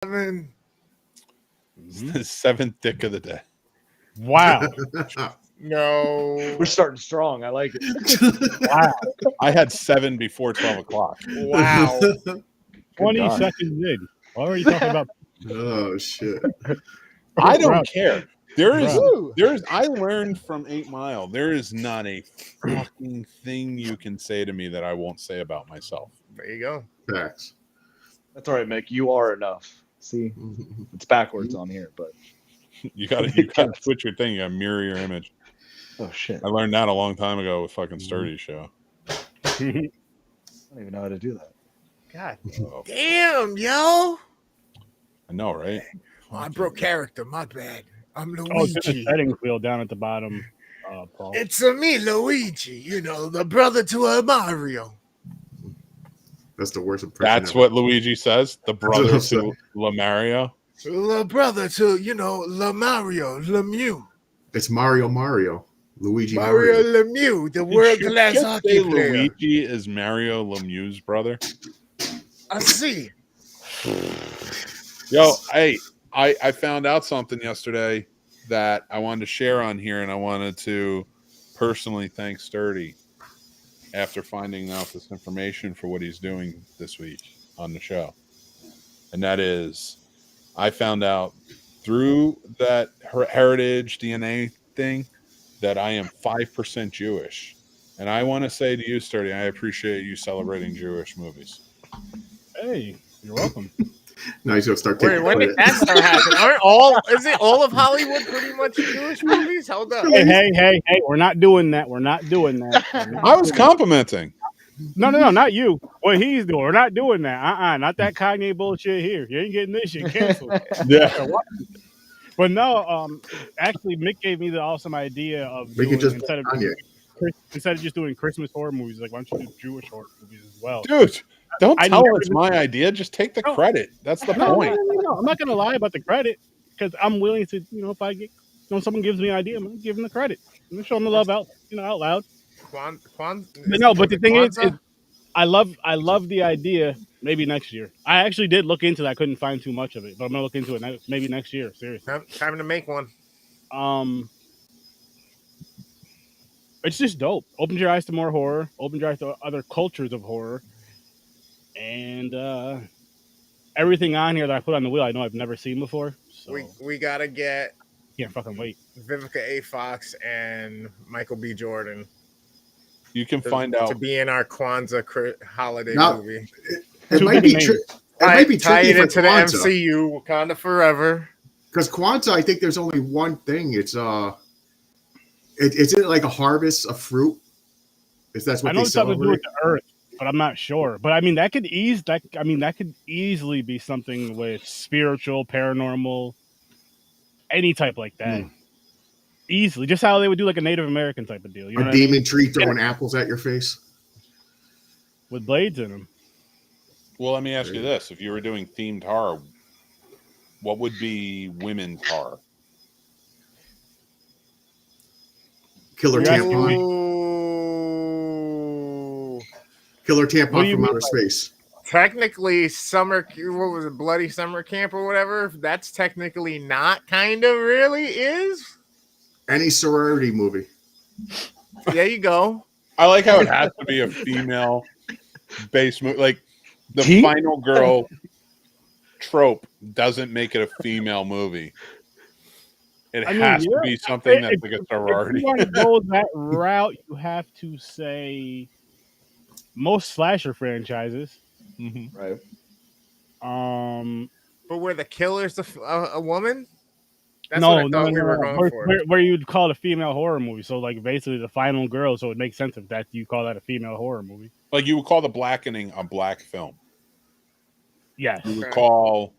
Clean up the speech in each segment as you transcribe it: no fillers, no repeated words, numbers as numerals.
7. The seventh dick of the day. Wow. No. We're starting strong. I like it. Wow. I had 7 before 12 o'clock. Wow. 20 God. seconds in. Why are you talking about? Oh shit! I don't Bro. care. There's Woo. I learned from 8 Mile. There is not a fucking thing you can say to me that I won't say about myself. There you go. Facts. That's all right, Mick. You are enough. See, it's backwards on here, but You gotta switch your thing. You gotta mirror your image. oh shit, I learned that a long time ago with fucking Sturdy's show. I don't even know how to do that. God Oh, damn, yo. I know, right? Oh, I broke character. My bad. I'm Oh, it's in the Luigi. settings wheel down at the bottom, Paul. It's me, Luigi. You know, the brother to Mario. That's the worst impression. That's ever. what Luigi says. The what brother I'm to saying. Lamario. The brother to, Mario Lemieux. It's Mario. Luigi Mario Mario. Lemieux, the world-class Just hockey say player. Luigi is Mario Lemieux's brother. I see. Yo, hey, I found out something yesterday that I wanted to share on here, and I wanted to personally thank Sturdy after finding out this information for what he's doing this week on the show. And that is, I found out through that heritage DNA thing that I am 5% Jewish. And I want to say to you, Sturdy, I appreciate you celebrating Jewish movies. Hey, you're welcome. Now he's gonna start Wait, taking when did credit. that start happening? Is it all of Hollywood pretty much Jewish movies? Hold up. Hey, we're not doing that. We're not doing that. I was complimenting. No, not you. What he's doing. We're not doing that. Not that Kanye bullshit here. You ain't getting this shit canceled. Yeah. But no, actually, Mick gave me the awesome idea of We doing could just instead of just doing Christmas horror movies, like why don't you do Jewish horror movies as well? Dude, don't I tell never it's my idea. Just take the No. credit. That's the No, point. no. I'm not gonna lie about the credit because I'm willing to, if I get, someone gives me an idea, I'm gonna give them the credit. I'm gonna show them the love out loud. But the thing is I love the idea. Maybe next year. I actually did look into that. I couldn't find too much of it, but I'm gonna look into it maybe next year. Seriously. Time to make one. It's just dope. Opens your eyes to more horror. Opens your eyes to other cultures of horror, and everything on here that I put on the wheel, I know I've never seen before. So We gotta get can't fucking wait. Vivica A. Fox and Michael B. Jordan. You can find out to be in our Kwanzaa holiday No. movie. It might be tricky. It might be Tie tricky it for into the Kwanzaa. MCU, Wakanda Forever. Because Kwanzaa, I think there's only one thing. It's isn't it like a harvest of fruit? If that's what I know they it's something to do celebrate. with the earth, but I'm not sure. But I mean, that could easily be something with spiritual, paranormal, any type like that. Easily, just how they would do like a Native American type of deal. You know A what I mean? demon tree throwing apples at your face. With blades in them. Well, let me ask you this. If you were doing themed horror, what would be women's horror? Killer You're asking tampon. Ooh. Killer What do tampon you from mean outer space. Technically, what was it, Bloody Summer Camp or whatever? That's technically not kind of really is. Any sorority movie. There you go. I like how it has to be a female-based movie. Like, the final girl trope doesn't make it a female movie. It has to be something that's like a sorority. If you want to go that route, you have to say most slasher franchises. Mm-hmm. Right. But were the killers a woman? That's no, what I thought we were going for. Where you'd call it a female horror movie. So, like, basically the final girl. So it makes sense if that you call that a female horror movie. Like, you would call The Blackening a black film. Yes. You would call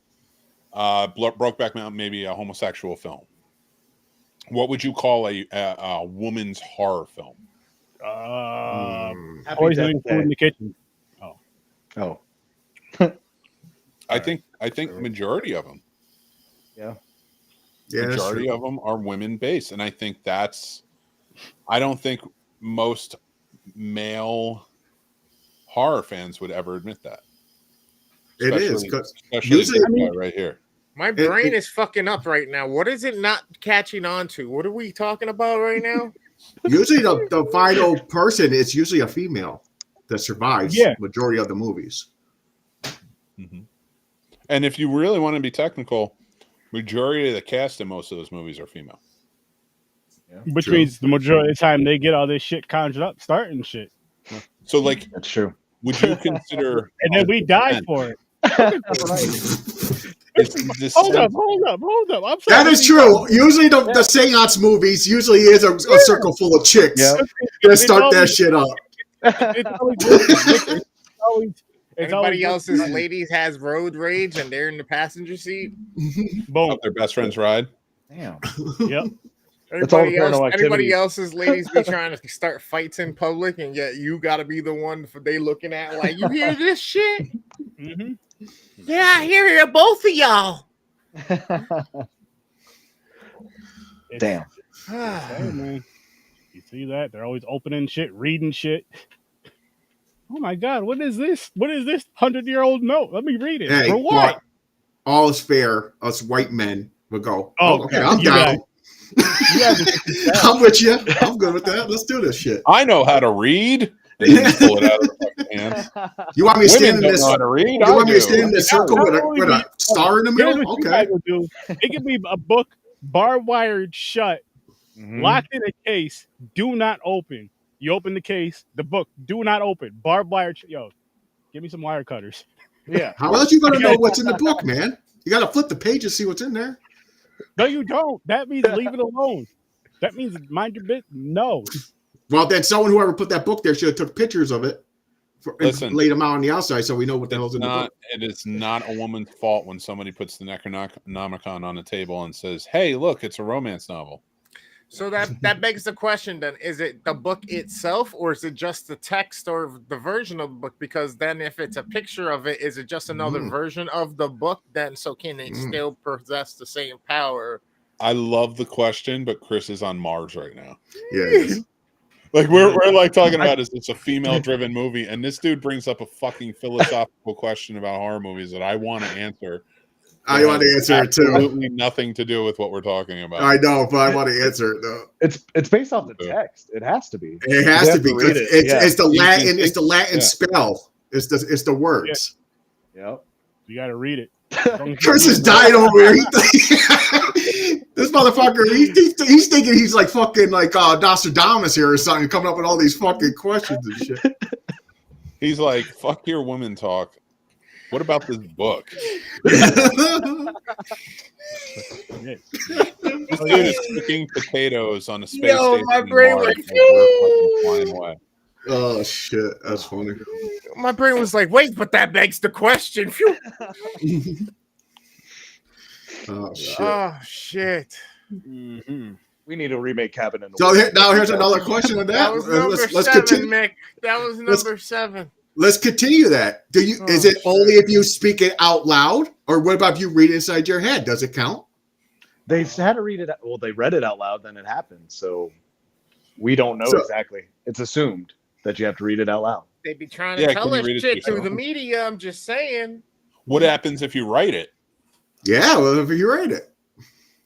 Brokeback Mountain maybe a homosexual film. What would you call a woman's horror film? Poisoning food in the kitchen. Oh. I think majority of them. Yeah. Yeah, that's Majority true. of them are women based, and I think I don't think most male horror fans would ever admit that. It is, Especially, 'cause especially usually- this I mean- guy right here. My brain is fucking up right now. What is it not catching on to? What are we talking about right now? Usually the final person is usually a female that survives Yeah. majority of the movies. Mhm. And if you really want to be technical, majority of the cast in most of those movies are female. Which True. means the majority of the time they get all this shit conjured up, starting shit. So, like, That's true. would you consider? And then we die for it. Hold up. I'm sorry. That is true. Usually the seance movies usually is a circle full of chicks Yep. that start that shit up. It's always Everybody else's ladies has road rage and they're in the passenger seat. boom. Their best friends ride. Damn. Yep. That's all the Everybody paranormal activity. else's ladies be trying to start fights in public, and yet you got to be the one for they looking at like, you hear this shit? Mm-hmm. Yeah, I hear it, both of y'all. Damn. Hey, man. You see that? They're always opening shit, reading shit. Oh my God, what is this? What is this 100-year-old note? Let me read it. Hey, For what? but all is fair. Us white men will go, Oh, okay, I'm you down. You guys are I'm with you. I'm good with that. Let's do this shit. I know how to read. And then just pull it out of the fucking hand. You want me to stand Women in don't this? know how to read. You I want me to do. stand in this circle with a star in the Here's middle? what you Okay. guys will do. It could be a book barbed wired shut, locked in a case, do not open. You open the case, the book, do not open. Barbed wired yo, give me some wire cutters. Yeah. How else you gonna know what's in the book, man? You gotta flip the page and see what's in there. No, you don't. That means leave it alone. That means mind your bit. No. Well, then someone whoever put that book there should have took pictures of it and Listen, laid them out on the outside so we know what the hell's in the book. It is not a woman's fault when somebody puts the Necronomicon on the table and says, "Hey, look, it's a romance novel." So that begs the question then, is it the book itself or is it just the text or the version of the book? Because then if it's a picture of it, is it just another version of the book then? So can it still possess the same power? I love the question, but Chris is on Mars right now. Yeah, it is. Like we're like talking about is it's a female driven movie, and this dude brings up a fucking philosophical question about horror movies that I want to answer. I want to answer it too. Absolutely nothing to do with what we're talking about. I know, but I want to answer it though. It's based off the text. It has to be. It has You to have be. to read It's, it, it's, yeah. it's the Latin. It's the Latin Yeah. spell. It's the words. Yep. You gotta read it. Chris is dying over here. This motherfucker, he's thinking he's like fucking like Nostradamus here or something, coming up with all these fucking questions and shit. He's like, "Fuck your women talk. What about this book?" This dude is cooking potatoes on a space station. my in brain Mars, went, and we're fucking flying away. Oh shit, that's funny. My brain was like, wait, but that begs the question. Phew. Oh shit. Oh shit. Mm-hmm. We need to remake Cabin in the So Woods. now here's another question on That that. was number Let's 7, continue. Mick. That was number 7. Let's continue that. Is it only if you speak it out loud, or what about if you read it inside your head? Does it count? They had to read it. Well, they read it out loud, then it happened. So we don't know exactly. It's assumed that you have to read it out loud. They be trying to tell can you us read it shit through yourself? the media. I'm just saying. What happens if you write it? Yeah, well, if you write it.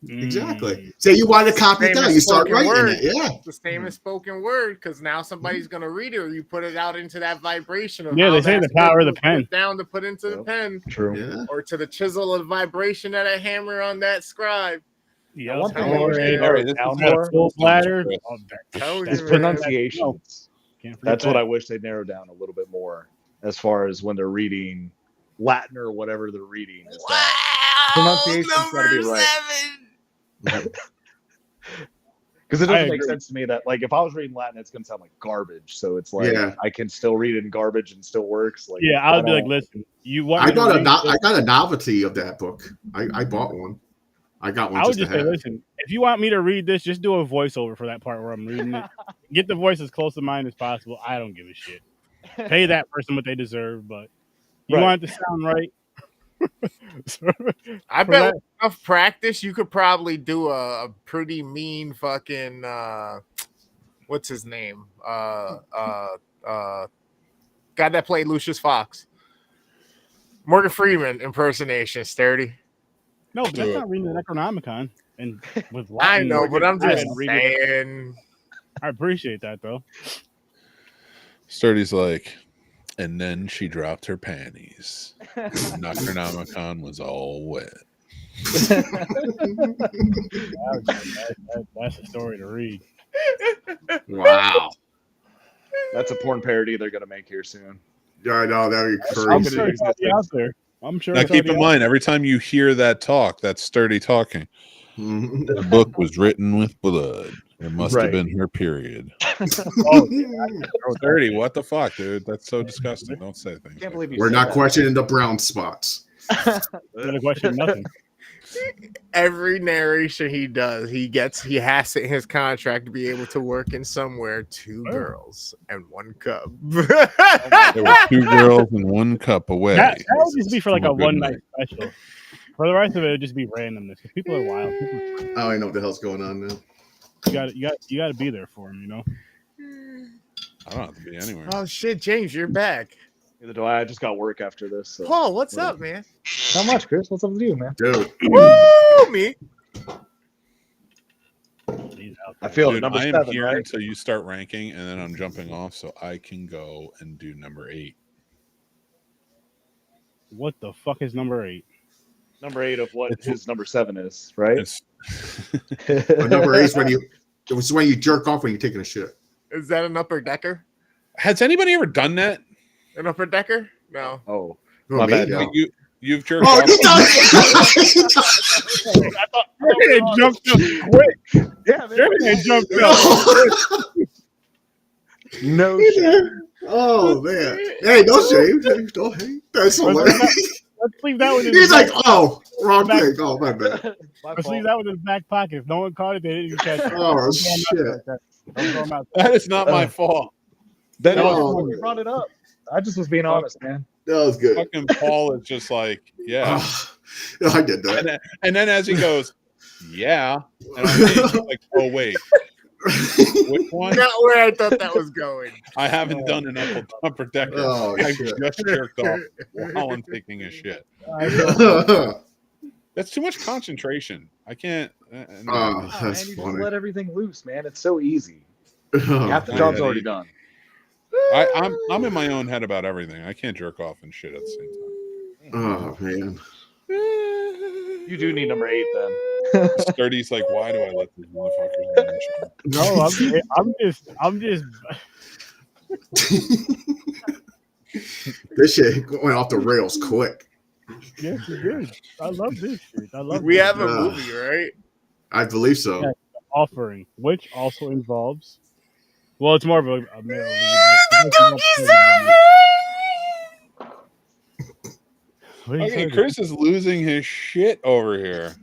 Mm. Exactly. Say you want to copy it Same down, as you start spoken writing word. it. Yeah. The same as spoken word, because now somebody's gonna read it, or you put it out into that vibration of Yeah, how they say that's the power of good the to pen. put down to put into the pen, True. Yeah. or to the chisel of vibration that a hammer on that scribe. Yeah, One thing I wish they narrow this it down is more full bladder. Oh, Told is you, man. pronunciations. Can't forget That's what that. I wish they'd narrow down a little bit more as far as when they're reading Latin or whatever they're reading. Is that pronunciation's gotta be right. 7. Because it I doesn't make agree. sense to me that, like, if I was reading Latin, it's gonna sound like garbage. So it's like Yeah. I can still read it in garbage and still works. Like, Yeah, I would be like, listen, you want I me to got read this? I got a novelty of that book. I bought one. I got one I would just just to say, have. listen, if you want me to read this, just do a voiceover for that part where I'm reading it. Get the voice as close to mine as possible. I don't give a shit. Pay that person what they deserve, but you Right. want it to sound right. I For bet that- with enough practice, you could probably do a pretty mean fucking what's his name? Guy that played Lucius Fox. Morgan Freeman impersonation, Sturdy. No, but that's not reading the Necronomicon. And with I Latin know, but I'm just and reading it. saying. I appreciate that though. Sturdy's like, and then she dropped her panties. Necronomicon was all wet. That's a story to read. Wow. That's a porn parody they're gonna make here soon. Yeah, I know that'd be I'm crazy. sure it's already out there. I'm sure. Now it's keep in already mind, every time you hear that talk, that's Sturdy talking. Mhm. The book was written with blood. It must have Right. been her period. Oh, Sturdy, what the fuck, dude? That's so disgusting. Don't say things. Can't believe you We're said not that. questioning the brown spots. Gonna question nothing. Every narration he does, he has it in his contract to be able to work in somewhere 2 girls and 1 cub. There were 2 girls and 1 cup away. That would just be for like From a a good one night night. special. For the rest of it, would just be randomness. Because people are wild. People, I don't even know what the hell's going on now. you got to be there for them. You know. I don't have to be anywhere. Oh shit, James, you're back. Neither do I. I just got work after this. So. Paul, what's up, man? Not much, Chris. What's up with you, man? Dude, Woo, me. He's out I there. feel Dude, number I am 7, here right? until you start ranking, and then I'm jumping off so I can go and do number 8. What the fuck is number 8? Number 8 of what his number 7 is, right? It's number 8 is when you jerk off when you're taking a shit. Is that an upper decker? Has anybody ever done that? An upper decker? No. Oh, Oh, My me? bad, No. Like you've jerked Oh, off. you done? It jumped up quick. yeah, man. It jumped up. No shit. Oh man! Hey, don't shame. Don't hate. That's hilarious. Let's leave that one in He's the like, back. oh, wrong thing. Oh my bad. My Let's fault. leave that one in the back pocket. If no one caught it, they didn't catch it. Oh shit! Don't throw 'em out. That is not my fault. Then No. you brought it up. I just was being honest, man. That was good. Fucking Paul is just like, yeah. Yeah, I did that. And then as he goes, yeah. And I'm thinking, like, oh, wait. Which one? Not where I thought that was going. I haven't done an upper decker. Oh, I shit. just jerked off while I'm taking a shit. That's too much concentration. I can't. Oh, Man, that's you just funny. let everything loose, man. It's so easy. Half the man. job's already done. I'm in my own head about everything. I can't jerk off and shit at the same time. Oh man. You do need number 8 then. Sturdy's like, why do I let these motherfuckers in this shit? No, I'm just. This shit went off the rails quick. Yes, it is. I love this shit. I love. We this. have a movie, right? I believe so. Yeah. Offering, which also involves. Well, it's more of a male lead. What are you Okay, saying? Chris is losing his shit over here.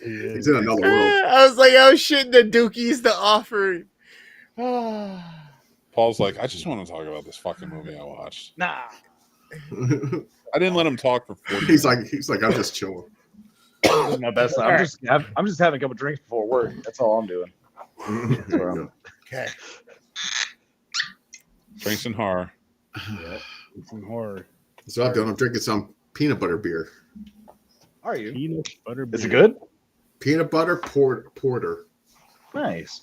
He is. He's in another world. I was like, oh shit, the Dookie's the offering. Paul's like, I just want to talk about this fucking movie I watched. Nah. I didn't let him talk for 40 he's minutes. like, I'm just chilling. My best. I'm just having a couple drinks before work. That's all I'm doing. Okay. Drinks and horror. Yeah, it's some horror. So I'm doing. I'm drinking some peanut butter beer. Are you? Peanut butter. Is it beer. good? Peanut butter porter. Nice.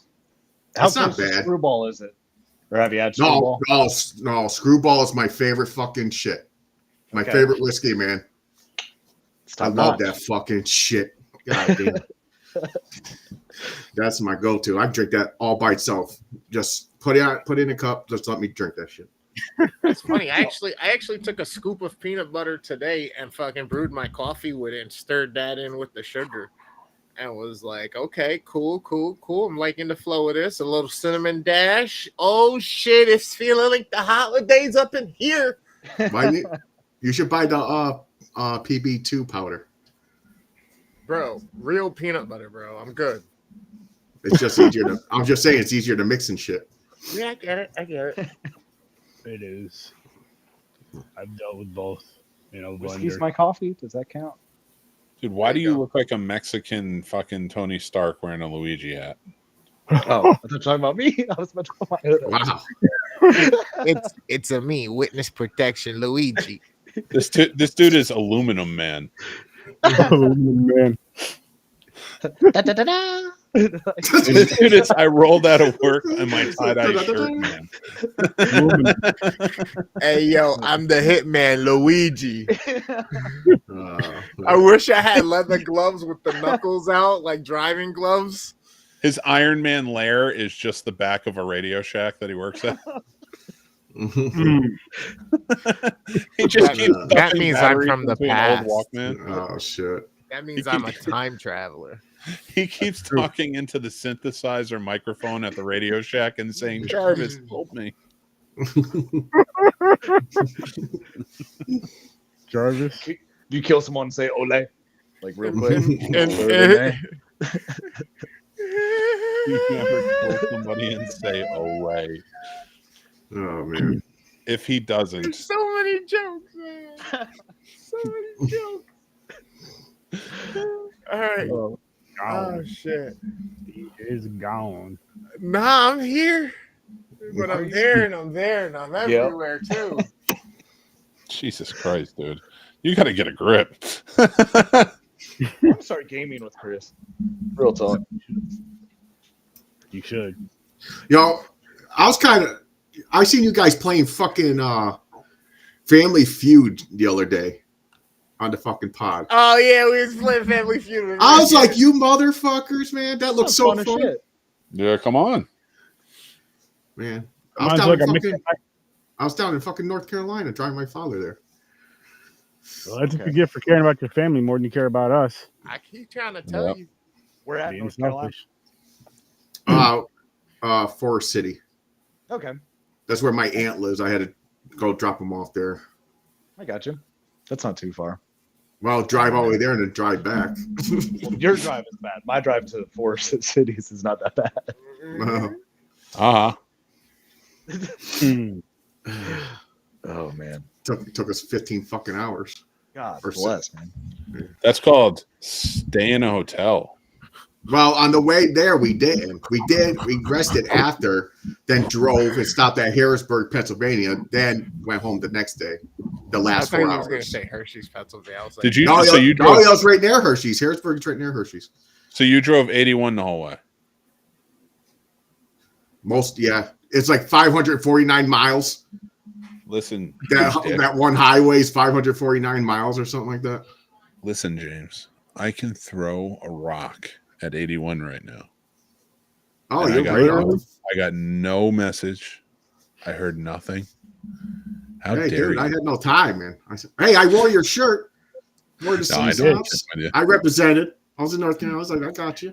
That's How not close to bad. Screwball is it? Or have you had No, Screwball? no. Screwball is my favorite fucking shit. My Okay. favorite whiskey, man. It's I top love notch. that fucking shit. God damn. That's my go-to. I drink that all by itself. Just put it in a cup. Just let me drink that shit. It's funny. I actually took a scoop of peanut butter today and fucking brewed my coffee with it and stirred that in with the sugar. And was like, okay, cool. I'm liking the flow of this. A little cinnamon dash. Oh shit, it's feeling like the holidays up in here. You should buy the PB2 powder. Bro, real peanut butter, bro. I'm good. It's just easier to. I'm just saying it's easier to mix and shit. Yeah, I get it. It is. I've dealt with both. Whiskey's blender. my coffee. Does that count? Dude, why do you look like a Mexican fucking Tony Stark wearing a Luigi hat? Oh, I thought you were talking about me. I was about to put my hood up. Wow. It's a me, witness protection, Luigi. This dude is Aluminum Man. Oh, man. This dude is, I rolled out of work in my tie-dye shirt, man. Hey, yo, I'm the hitman, Luigi. I wish I had leather gloves with the knuckles out, like driving gloves. His Iron Man lair is just the back of a Radio Shack that he works at. He just keeps that means I'm from the past. Walkman. Oh shit! That means I'm a time traveler. He keeps talking into the synthesizer microphone at the Radio Shack and saying, "Jarvis, help me." Jarvis, Do you kill someone and say "Ole" like real quick? You never kill somebody and say "Ole." Oh man! If he doesn't, There's so many jokes, man. So many jokes. All right. Oh shit. he is gone. Nah, I'm here. But I'm there and I'm there and I'm everywhere too. Jesus Christ, dude. You got to get a grip. I'm start gaming with Chris. Real talk. You should. Yo, I seen you guys playing fucking Family Feud the other day on the fucking pod. Oh yeah, we was playing Family Feud. I was like, you motherfuckers, man. That looks so fun. Shit. Yeah, come on. Man. I was down in fucking North Carolina driving my father there. Well, that's what you get for caring about your family more than you care about us. I keep trying to tell you. We're at Being North Carolina. selfish. Forest City. Okay, That's where my aunt lives. I had to go drop him off there. I got you. That's not too far. Well, drive all the way there and then drive back. Well, your drive is bad. My drive to Forest Cities is not that bad. Uh-huh. Oh man, Took us 15 fucking hours. God Or bless, so. man. That's called stay in a hotel. Well, on the way there, we didn't. We rested after, then drove and stopped at Harrisburg, Pennsylvania, then went home the next day. The I last thought 4 he was going to hours. say Hershey's, Pennsylvania. I was like, Did you? No, So you drove. no, it's right near Hershey's. Harrisburg's right near Hershey's. So you drove 81 the whole way. Yeah. It's like 549 miles. Listen, That one highway is 549 miles or something like that. listen, James. I can throw a rock at 81 right now. Oh, And you're right on. I got no message. I heard nothing. How Hey, dare dude, you? I had no time, man. I said, hey, I wore your shirt. Wore the No, I Snobs. did. Just with you. I represented. I was in North Carolina. I was like, I got you.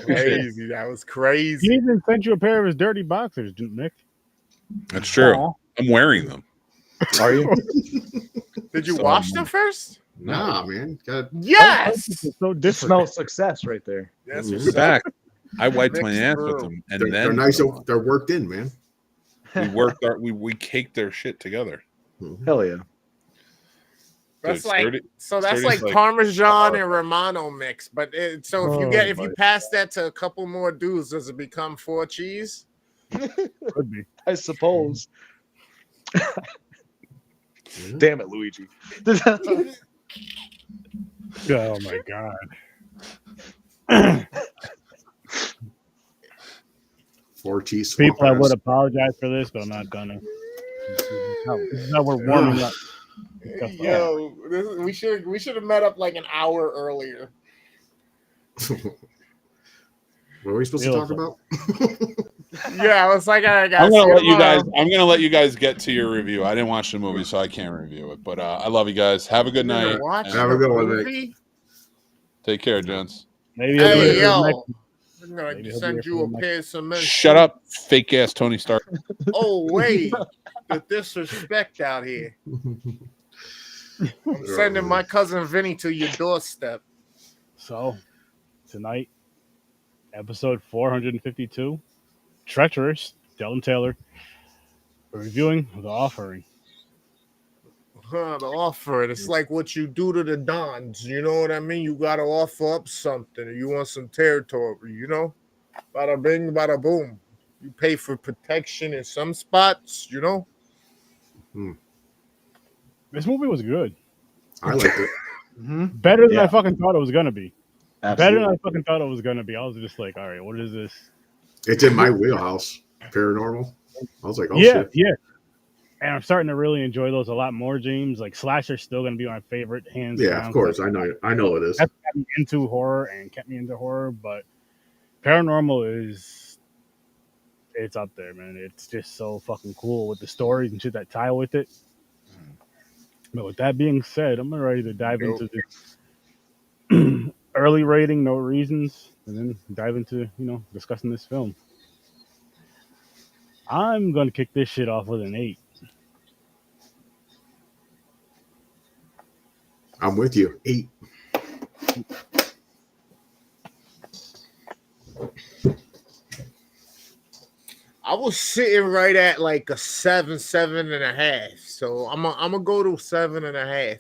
crazy. That was He crazy. even sent you a pair of his dirty boxers, Nick. That's true. Aw. I'm wearing them. Are you? Did you So, wash them first? Nah, man. Got Yes. It's so You different. smell success right there. That's Mhm. In fact, I wiped my Mixed ass brew. with them, and they're then nice. They're worked in, man. we caked their shit together. Hell yeah. That's Dude, like Sturdy- so. That's Sturdy's like Parmesan and Romano mix. But so if you pass that to a couple more dudes, does it become 4 cheese? Could be. I suppose. Damn it, Luigi. Oh my god. 4 cheese. People, I swamp would ass. apologize for this, but I'm not gonna. This is how we're warming up. Yo, we should have met up like an hour earlier. What are we supposed to talk about? Yeah, I was like, I got. I'm gonna let you guys. I'm gonna let you guys get to your review. I didn't watch the movie, so I can't review it. But I love you guys. Have a good night. Watch Have a good one, Nick. movie? Take care, gents. Maybe it'll be Hey here yo, next- I'm gonna Maybe he'll send be you here a for the pair of cement. Shut up, fake ass Tony Stark. Oh wait, the disrespect out here. I'm sending my cousin Vinny to your doorstep. So, tonight, episode 452, Treacherous, Dylan Taylor, reviewing The Offering. The offer. It's like what you do to the Dons. You know what I mean? You gotta offer up something. You want some territory, you know? Bada bing, bada boom. You pay for protection in some spots, you know? This movie was good. I liked it. Better than I fucking thought it was gonna be. Absolutely. Better than I fucking thought it was gonna be. I was just like, all right, what is this? It's in my wheelhouse. Paranormal. I was like, oh yeah, shit. yeah. And I'm starting to really enjoy those a lot more, James. Like Slasher's still gonna be my favorite, hands down. Yeah, of course. I know it is. That's got me into horror and kept me into horror, but Paranormal it's up there, man. It's just so fucking cool with the stories and shit that tie with it. But with that being said, I'm ready to dive into the early rating, no reasons, and then dive into, discussing this film. I'm going to kick this shit off with an 8. I'm with you. 8. I was sitting right at like a 7.5. So I'm gonna go to 7.5.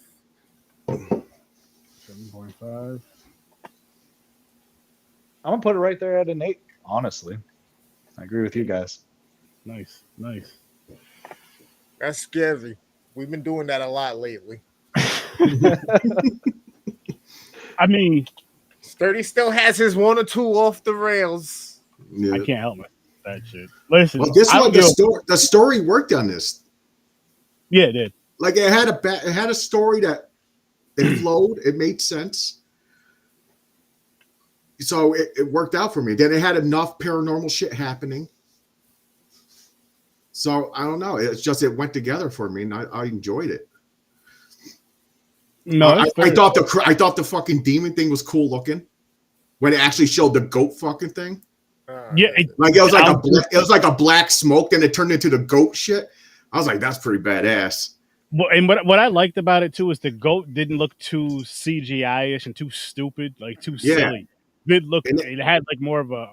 7.5. I'm gonna put it right there at an 8. Honestly, I agree with you guys. Nice. That's scary. We've been doing that a lot lately. I mean, Sturdy still has his 1 or 2 off the rails. Yeah. I can't help that shit. Listen, Well, this one, the story worked on this. Yeah, it did. Like it had a story that it flowed. It made sense. So it worked out for me. Then it had enough paranormal shit happening. So I don't know. It's just it went together for me, and I enjoyed it. No, I thought the fucking demon thing was cool looking when it actually showed the goat fucking thing. Yeah, it was like a black smoke, then it turned into the goat shit. I was like, that's pretty badass. Well, and what I liked about it too is the goat didn't look too CGI-ish and too stupid, like too silly. It had like more of a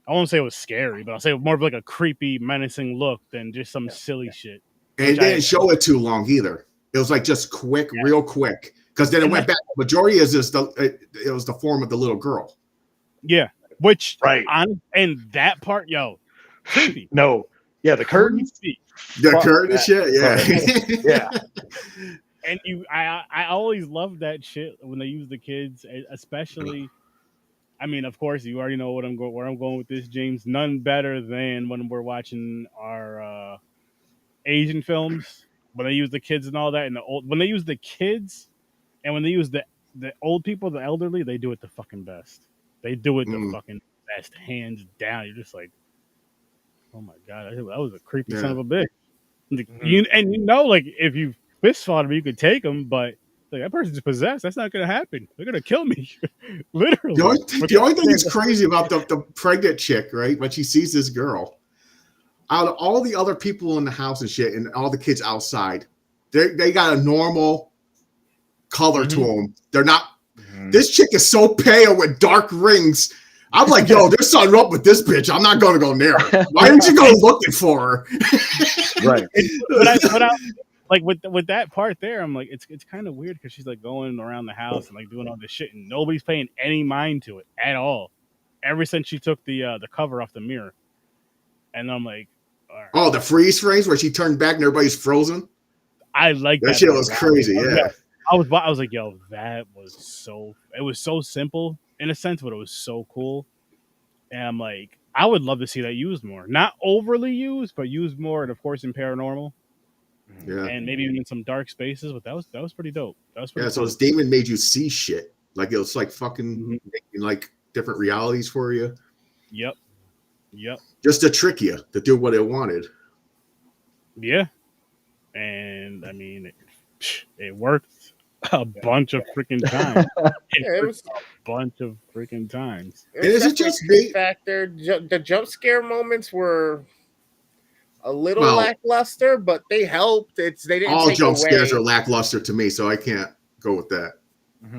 I won't say it was scary, but I'll say more of like a creepy, menacing look than just some silly shit. And it didn't show it too long either. It was like just quick, real quick. Because then it went back. The majority is just it was the form of the little girl. Yeah. Which right. And that part, creepy. No. Yeah, the curtain. The curtain shit, yeah. Yeah. And I always love that shit when they use the kids, especially. I mean, of course, you already know where I'm going with this, James. None better than when we're watching our Asian films when they use the kids and all that. And when they use the kids and when they use the old people, the elderly, they do it the fucking best. They do it the fucking best, hands down. You're just like, oh my god, that was a creepy son of a bitch. Like if you fist fought him, you could take him, but like, that person's possessed. That's not going to happen. They're going to kill me, literally. The only thing that's crazy about the pregnant chick, right? When she sees this girl, out of all the other people in the house and shit, and all the kids outside, they got a normal color to them. They're not. This chick is so pale with dark rings. I'm like, yo, there's something up with this bitch. I'm not going to go near her. Why didn't you go looking for her? Right. Like with that part there, I'm like, it's kind of weird because she's like going around the house and like doing all this shit, and nobody's paying any mind to it at all. Ever since she took the cover off the mirror, and I'm like, all right. Oh, the freeze frames where she turned back and everybody's frozen. I like that. That shit was crazy. Yeah. I was like, yo, it was so simple in a sense, but it was so cool. And I'm like, I would love to see that used more. Not overly used, but used more, and of course in paranormal. Yeah. And maybe even in some dark spaces, but that was pretty dope. That was pretty cool. So this demon made you see shit. Like it was like fucking making like different realities for you. Yep. Just to trick you to do what it wanted. Yeah. And I mean it worked a bunch of freaking times. It was a bunch of freaking times. Is it just me? Factor? The jump scare moments were a little lackluster, but they helped. They didn't. All take jump away. Scares are lackluster to me, so I can't go with that.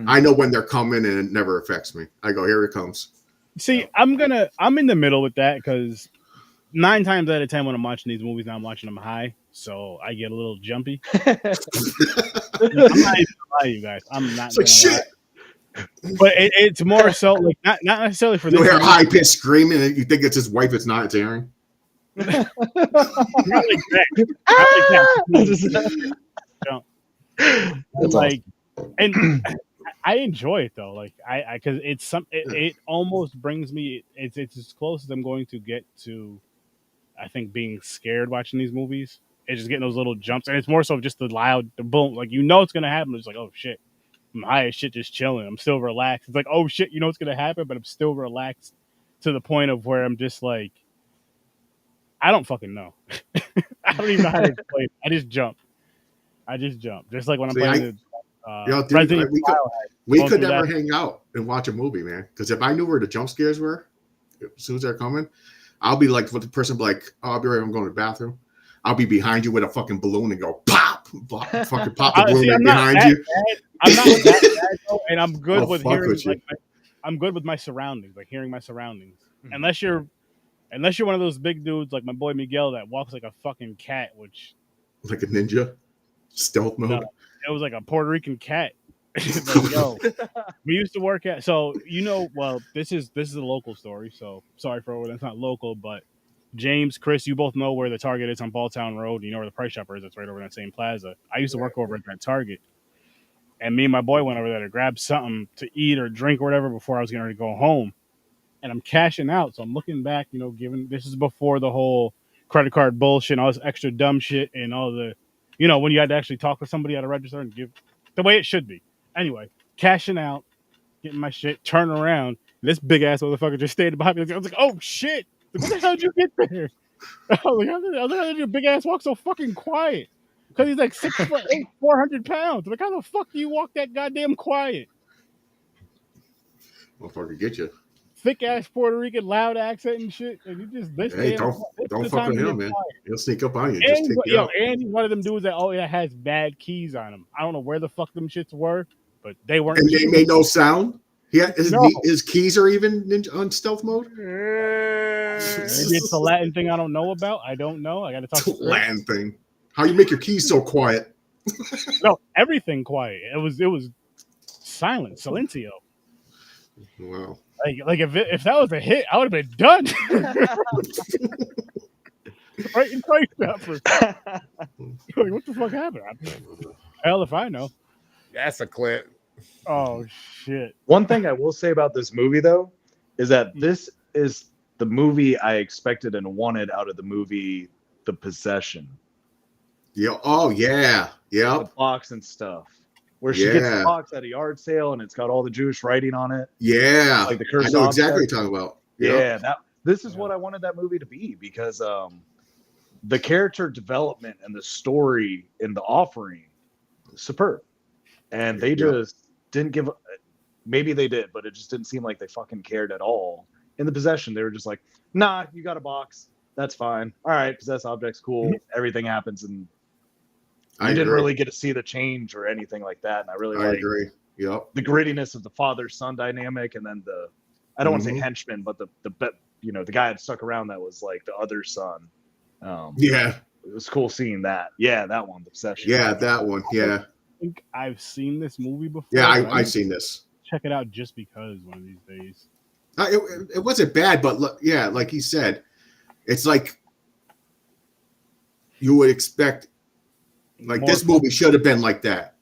I know when they're coming, and it never affects me. I go, here it comes. See, I'm in the middle with that because 9 times out of 10 when I'm watching these movies, now I'm watching them high, so I get a little jumpy. I'm not even gonna lie, you guys. I'm not. It's like shit. But it's more so like not necessarily for you this. Hear high pitched screaming, and you think it's his wife. It's not. It's Aaron. Not like that. jump. That's Like, awesome. and I enjoy it though. Like I because it almost brings me. It's as close as I'm going to get to. I think being scared watching these movies. It's just getting those little jumps, and it's more so just the loud, the boom. Like it's gonna happen. It's like, oh shit, I'm high as shit, just chilling. I'm still relaxed. It's like, oh shit, it's gonna happen, but I'm still relaxed to the point of where I'm just like, I don't fucking know. I don't even know how to explain it. I just jump. Just like when I'm playing dude, Resident Evil. we could never hang out and watch a movie, man. Because if I knew where the jump scares were, as soon as they're coming, I'll be like, with the person be like, oh, I'll be right, I'm going to the bathroom. I'll be behind you with a fucking balloon and go pop, fucking pop the balloon behind you. I'm not that bad though, and I'm good with hearing. With I'm good with my surroundings, like hearing my surroundings. Unless you're one of those big dudes like my boy Miguel that walks like a fucking cat, which like a ninja, stealth mode. No, it was like a Puerto Rican cat. Like, yo, we used to work at. So well, this is a local story. So sorry for that's not local, but James, Chris, you both know where the Target is on Balltown Road. You know where the Price Chopper is. It's right over in that same plaza. I used to work over at that Target. And me and my boy went over there to grab something to eat or drink or whatever before I was getting ready to go home. And I'm cashing out. So I'm looking back, given this is before the whole credit card bullshit and all this extra dumb shit and all the, when you had to actually talk with somebody at a register and give the way it should be. Anyway, cashing out, getting my shit, turn around. This big ass motherfucker just stayed behind me. I was like, oh shit. What the hell did you get there? I was like, how did your big ass walk so fucking quiet? Because he's like 6'8", 400 pounds. Like, how the fuck do you walk that goddamn quiet? Motherfucker, get you. Thick ass Puerto Rican, loud accent and shit. And you just don't fuck with him, man. He'll sneak up on you. And he's one of them dudes that has bad keys on him. I don't know where the fuck them shits were, but they weren't. And they made no sound. His keys are even on stealth mode. Maybe it's the Latin thing I don't know about. I don't know. I got to talk to Latin thing. How you make your keys so quiet? No, everything quiet. It was silent, silencio. Wow. Like if that was a hit, I would have been done. Right in Price Chopper. Like, what the fuck happened? Hell if I know. That's a clip. Oh shit. One thing I will say about this movie though is that this is the movie I expected and wanted out of the movie The Possession. Yeah. Oh yeah. Yeah. The box and stuff. Where she gets the box at a yard sale and it's got all the Jewish writing on it. Yeah. Like the curse. I know exactly what you're talking about. Yeah. This is what I wanted that movie to be because the character development and the story in The Offering is superb. And they just didn't give maybe they did, but it just didn't seem like they fucking cared at all. In The Possession, they were just like, nah, you got a box. That's fine. All right, possess objects, cool. Everything happens, and I didn't really get to see the change or anything like that. And I agree. Yep. The grittiness of the father-son dynamic, and then I don't want to say henchman, but the guy that stuck around that was like the other son. It was cool seeing that. Yeah, that one, The Possession. Yeah, that one. Yeah. I think I've seen this movie before. Yeah, I've seen this. Check it out just because one of these days. It wasn't bad, but like he said, it's like you would expect. Like this movie should have been like that.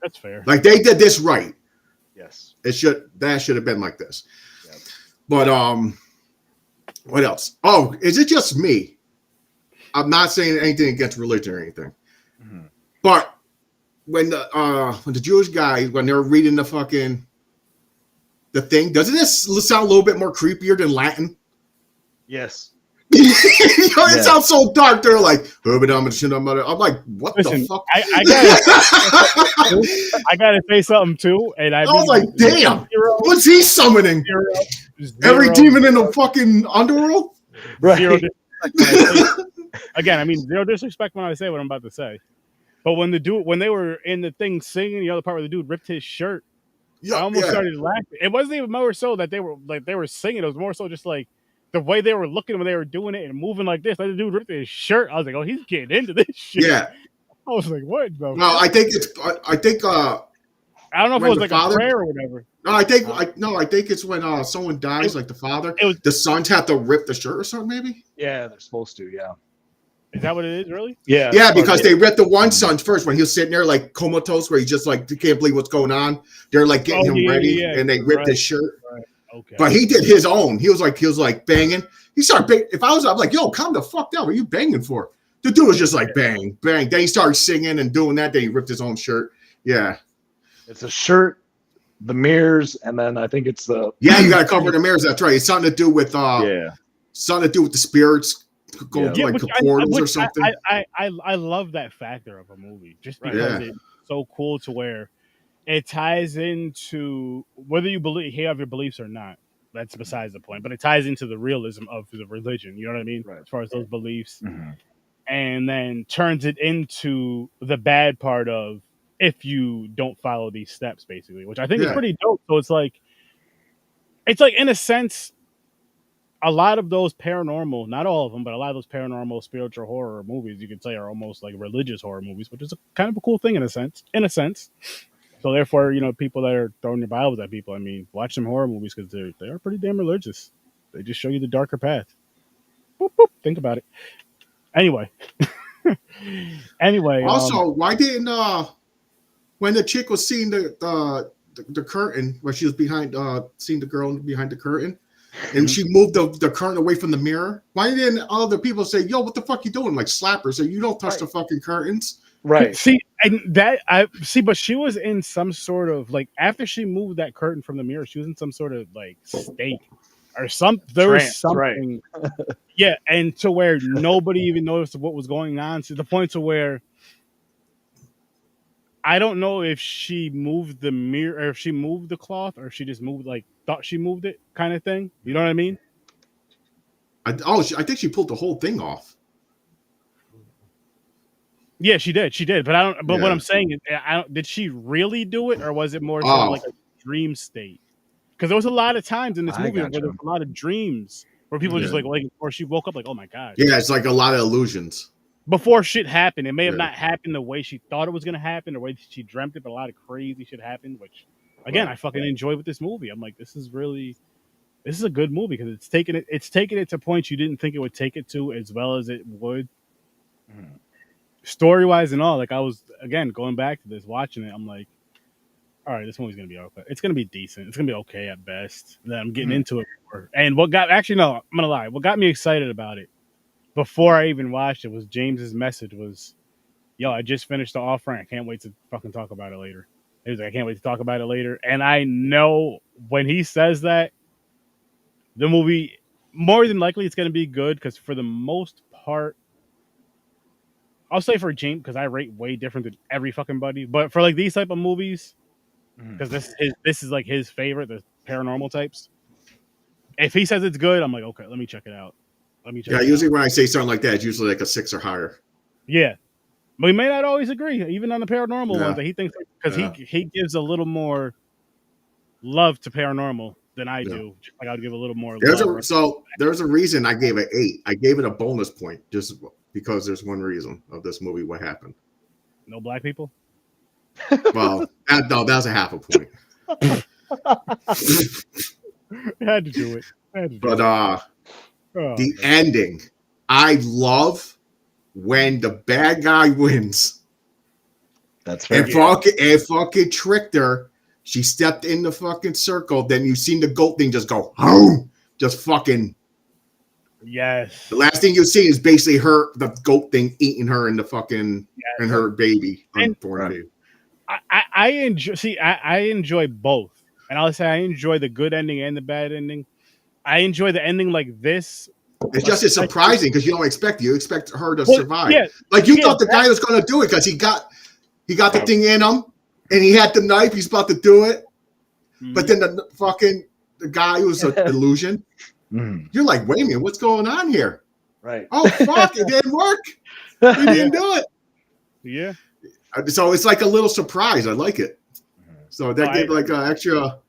That's fair. Like they did this right. Yes. That should have been like this. Yep. But what else? Oh, is it just me? I'm not saying anything against religion or anything. But when the Jewish guys, when they're reading the thing, doesn't this sound a little bit more creepier than Latin? Yes. It sounds so dark. They're like, I'm like, what the fuck? I gotta say something too. And I was like, damn, what's he summoning? Every demon in the fucking underworld? Right. Again, I mean, zero disrespect when I say what I'm about to say. But when they were in the thing singing, the other part where the dude ripped his shirt, I almost started laughing. It wasn't even more so that they were singing. It was more so just like the way they were looking when they were doing it and moving like this. Like the dude ripped his shirt. I was like, oh, he's getting into this shit. Yeah. I was like, what? No, I think I don't know if it was like a prayer or whatever. No, I think it's when someone dies, like the father. The sons have to rip the shirt or something, maybe. Yeah, they're supposed to. Yeah. Is that what it is? Really? Yeah. Yeah, because they ripped the one son first when he was sitting there like comatose, where he just like can't believe what's going on. They're like getting him ready, and they ripped his shirt. Right. Okay. But he did his own. He was like banging. He started banging. If I was, I'm like, yo, calm the fuck down. What are you banging for? The dude was just like bang, bang. Then he started singing and doing that. Then he ripped his own shirt. Yeah. It's a shirt, the mirrors, and then I think it's the you got to cover the mirrors. That's right. It's something to do with something to do with the spirits going to like the portals or something. I love that factor of a movie just because it's so cool to where it ties into whether you have your beliefs or not. That's besides the point, but it ties into the realism of the religion. You know what I mean? Right. As far as those beliefs, and then turns it into the bad part of if you don't follow these steps, basically, which I think is pretty dope. So it's like in a sense, a lot of those paranormal, not all of them, but a lot of those paranormal, spiritual horror movies, you could say, are almost like religious horror movies, which is kind of a cool thing in a sense. So therefore, people that are throwing their Bibles at people, I mean, watch some horror movies because they are pretty damn religious. They just show you the darker path. Boop, boop. Think about it. Anyway. Also, why didn't when the chick was seeing the curtain, where she was behind, seeing the girl behind the curtain, and she moved the curtain away from the mirror, why didn't other people say, "Yo, what the fuck you doing?" Like slap her, say, "You don't touch the fucking curtains." Right. See, and that I see, but she was in some sort of like after she moved that curtain from the mirror, she was in some sort of like state or something. There was something, yeah, and to where nobody even noticed what was going on. To the point to where I don't know if she moved the mirror or if she moved the cloth or if she just moved thought she moved it kind of thing. You know what I mean? I think she pulled the whole thing off. Yeah, she did. But I don't. But what I'm saying is, did she really do it, or was it more like a dream state? Because there was a lot of times in this movie where there was a lot of dreams where people just or she woke up like, oh my god. Yeah, it's like a lot of illusions. Before shit happened, it may have not happened the way she thought it was gonna happen, or the way she dreamt it, but a lot of crazy shit happened. Which, again, I fucking enjoy with this movie. I'm like, this is a good movie because it's taking it to points you didn't think it would take it to, as well as it would. Story wise and all, like I was again going back to this, watching it, I'm like, all right, this movie's gonna be okay. It's gonna be decent. It's gonna be okay at best. And then I'm getting into it more. And I'm gonna lie. What got me excited about it before I even watched it was James's message was, "Yo, I just finished the offering. I can't wait to fucking talk about it later." He was like, "I can't wait to talk about it later." And I know when he says that, the movie more than likely it's gonna be good because for the most part. I'll say for James because I rate way different than every fucking buddy. But for like these type of movies, because this is like his favorite, the paranormal types. If he says it's good, I'm like, okay, let me check it out. Usually when I say something like that, it's usually like a 6 or higher. Yeah, but we may not always agree, even on the paranormal ones that he thinks because he gives a little more love to paranormal than I do. Like I would give a little more. There's a reason I gave it 8. I gave it a bonus point just because there's one reason of this movie. What happened? No black people. Well, that was a half a point. Had to do it. The ending, I love when the bad guy wins. That's fair. And fucking tricked her. She stepped in the fucking circle. Then you seen the goat thing just go, boom, just fucking. Yes. The last thing you see is basically the goat thing eating her and the fucking and her baby. I enjoy both, and I'll say I enjoy the good ending and the bad ending. I enjoy the ending like this. It's surprising because you don't expect it. You expect her to survive. Yeah, like you thought the guy was going to do it because he got the thing in him and he had the knife. He's about to do it, but then the guy was an illusion. You're like, wait a minute, what's going on here? Right. Oh fuck, it didn't work. He didn't do it. Yeah. So it's like a little surprise. I like it. So that gave like an extra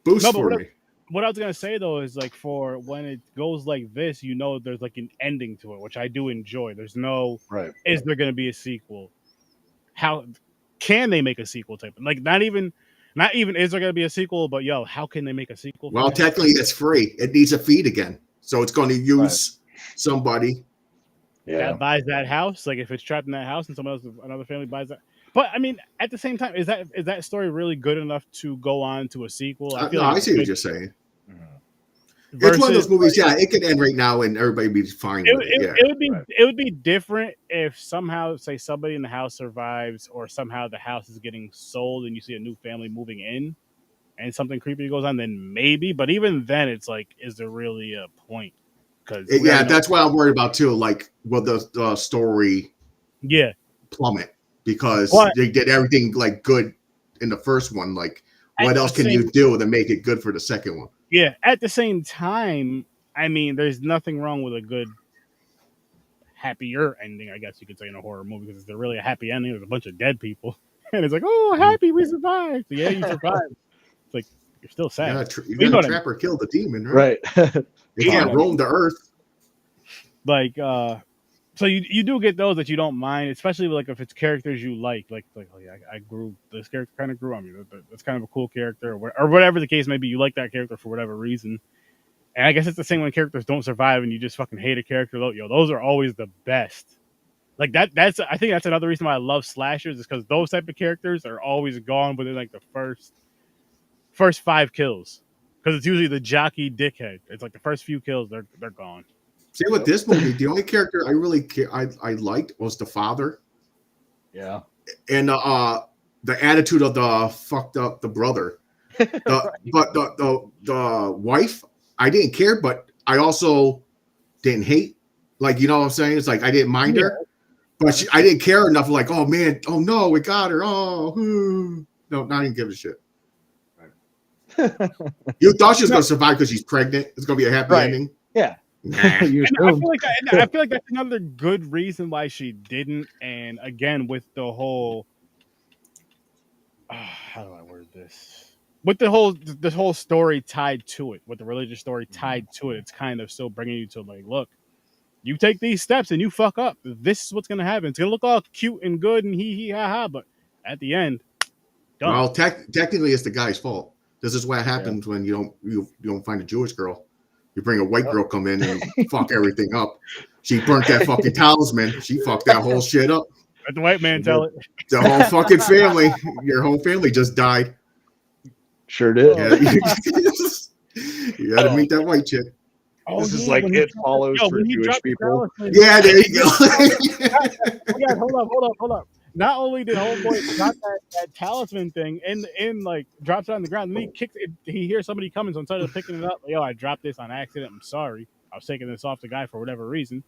boost for me. What I was gonna say though is like for when it goes like this, there's like an ending to it, which I do enjoy. There's no is there gonna be a sequel? How can they make a sequel type? Like not even is there gonna be a sequel, but how can they make a sequel? Well, technically it's free. It needs a feed again. So it's going to use somebody that buys that house. Like if it's trapped in that house and someone else, another family buys that. But I mean, at the same time, is that story really good enough to go on to a sequel? I feel like I see what you're saying. Versus, it's one of those movies. Yeah, it could end right now and everybody be fine with it. Yeah, it would be different if somehow, say, somebody in the house survives, or somehow the house is getting sold and you see a new family moving in, and something creepy goes on. Then maybe, but even then, it's like, is there really a point? Because that's what I'm worried about too. Like, will the story plummet because they did everything like good in the first one? Like, what else can you do to make it good for the second one? Yeah, at the same time, I mean, there's nothing wrong with a good, happier ending, I guess you could say, in a horror movie, because it's really a happy ending. There's a bunch of dead people, and it's like, oh, happy, we survived. So, yeah, you survived. It's like, you're still sad. You gotta trap or kill the demon, right? They can't roam the earth. Like, so you do get those that you don't mind, especially like if it's characters you like oh yeah, I grew, this character kind of grew on me. That's kind of a cool character, or whatever the case may be. You like that character for whatever reason, and I guess it's the same when characters don't survive and you just fucking hate a character. Yo, those are always the best. Like that's I think that's another reason why I love slashers, is because those type of characters are always gone within like the first 5 kills, because it's usually the jockey dickhead. It's like the first few kills, they're gone. See, with this movie, the only character I really I liked was the father. Yeah. And the attitude of the brother. But the wife, I didn't care, but I also didn't hate. Like, you know what I'm saying? It's like I didn't mind her, but I didn't care enough. Like, oh man, oh no, we got her. Oh, no, I didn't give a shit. You thought she was gonna survive because she's pregnant. It's gonna be a happy ending. Yeah. And I feel like that's another good reason why she didn't. And again, with the whole, how do I word this? With this whole story tied to it, with the religious story tied to it, it's kind of still bringing you to like, look, you take these steps and you fuck up, this is what's gonna happen. It's gonna look all cute and good and hee ha ha, but at the end, done. Well, technically, it's the guy's fault. This is what happens when you don't find a Jewish girl. You bring a white girl come in and fuck everything up. She burnt that fucking talisman. She fucked that whole shit up. Let the white man tell it. The whole fucking family, your whole family just died. Sure did. Yeah, you got to meet that white chick. This is like It Follows for Jewish people. Yeah, there you go. Hold up. Not only did homeboy drop that talisman thing and like drops it on the ground, and then he kicks it. He hears somebody coming, so instead of picking it up, yo, I dropped this on accident. I'm sorry. I was taking this off the guy for whatever reason.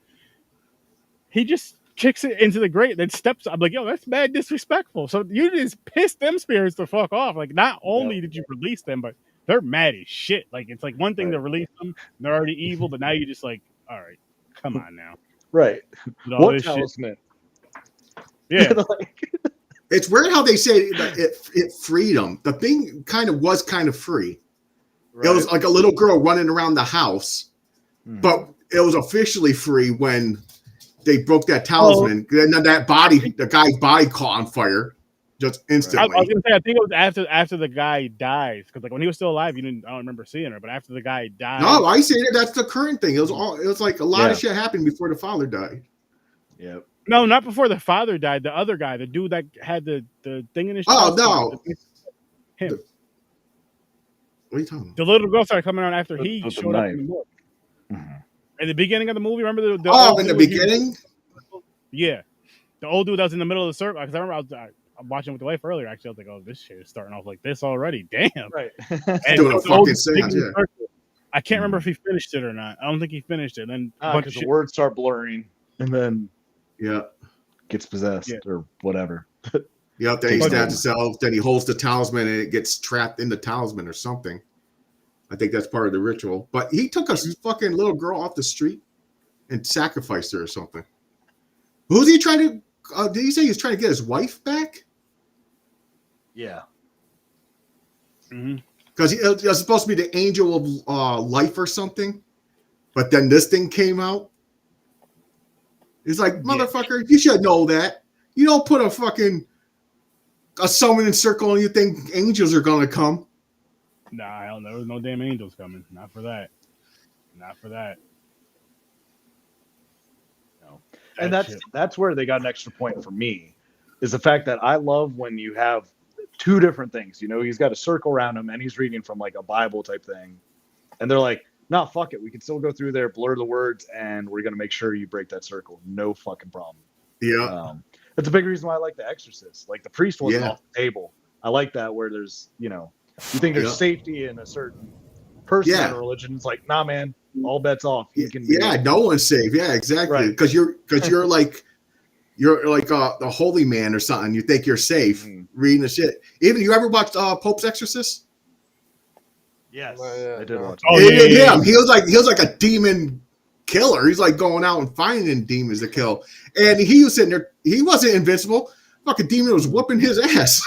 He just kicks it into the grate, then steps. I'm like, yo, that's mad disrespectful. So you just pissed them spirits the fuck off. Like, not only did you release them, but they're mad as shit. Like, it's like one thing to release them, and they're already evil, but now you just like, all right, come on now. Right. What talisman? Yeah. It's weird how they say that it freed them. The thing was kind of free. Right. It was like a little girl running around the house, but it was officially free when they broke that talisman. And then the guy's body caught on fire just instantly. I was gonna say, I think it was after the guy dies, because like when he was still alive, I don't remember seeing her, but after the guy died. No, I say that's the current thing. It was like a lot of shit happened before the father died. Yep. No, not before the father died. The other guy, the dude that had the thing in his chest. Oh, no. Him. What are you talking about? The little girl started coming around after he showed up in the movie. In the beginning of the movie, remember the in the beginning? Yeah. The old dude that was in the middle of the circle. Because I remember I was watching with the wife earlier. Actually, I was like, oh, this shit is starting off like this already. Damn. Right. And doing a fucking seance, yeah. I can't remember if he finished it or not. I don't think he finished it. Then because the words start blurring, and then gets possessed or whatever. Then he stabs himself. Then he holds the talisman and it gets trapped in the talisman or something. I think that's part of the ritual. But he took a fucking little girl off the street and sacrificed her or something. Who's he trying to? Did he say he was trying to get his wife back? Yeah. Because it was supposed to be the angel of life or something, but then this thing came out. It's like, motherfucker, you should know that. You don't put a summoning circle and you think angels are gonna come. Nah, hell no, there's no damn angels coming. Not for that. Not for that. No. And that's where they got an extra point for me, is the fact that I love when you have two different things. You know, he's got a circle around him and he's reading from like a Bible type thing. And they're like, nah, fuck it. We can still go through there, blur the words, and we're going to make sure you break that circle. No fucking problem. Yeah. That's a big reason why I like The Exorcist. Like, the priest wasn't off the table. I like that, where there's, you know, you think there's safety in a certain person in a religion. It's like, nah, man, all bets off. You can no one's safe. Yeah, exactly. Because you're like the holy man or something. You think you're safe reading the shit. Even you ever watched Pope's Exorcist? Yes, I did watch. Oh yeah. He was like a demon killer. He's like going out and finding demons to kill. And he was sitting there. He wasn't invincible. Fucking demon was whooping his ass.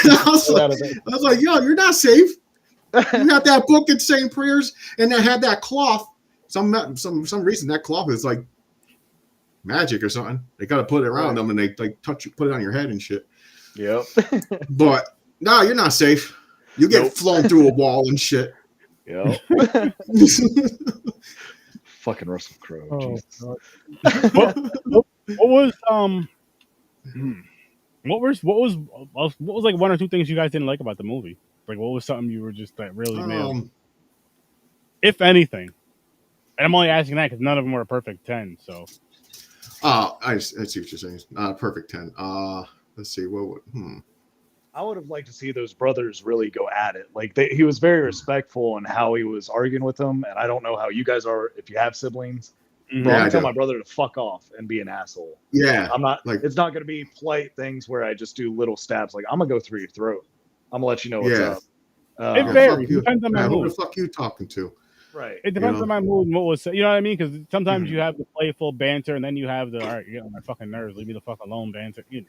I was like, yo, you're not safe. You have that book and saying prayers, and then had that cloth. Some reason that cloth is like magic or something. They gotta put it around them, and they like touch you, put it on your head and shit. Yep. But no, you're not safe. You get flown through a wall and shit. Yep. Fucking Russell Crowe. What was like one or two things you guys didn't like about the movie? Like, what was something you were just like really nailed? If anything. And I'm only asking that because none of them were a perfect 10. So. I see what you're saying. Not a perfect 10. Let's see. I would have liked to see those brothers really go at it. Like, he was very respectful in how he was arguing with them. And I don't know how you guys are if you have siblings. But I'm tell my brother to fuck off and be an asshole. Yeah. I'm not like, it's not going to be polite things where I just do little stabs. Like, I'm going to go through your throat. I'm going to let you know what's up. It varies. Depends on my mood. Who the fuck you talking to? Right. It depends on my mood and what was, you know what I mean? Because sometimes you have the playful banter, and then you have the, all right, you're getting on my fucking nerves, leave me the fuck alone banter. You know.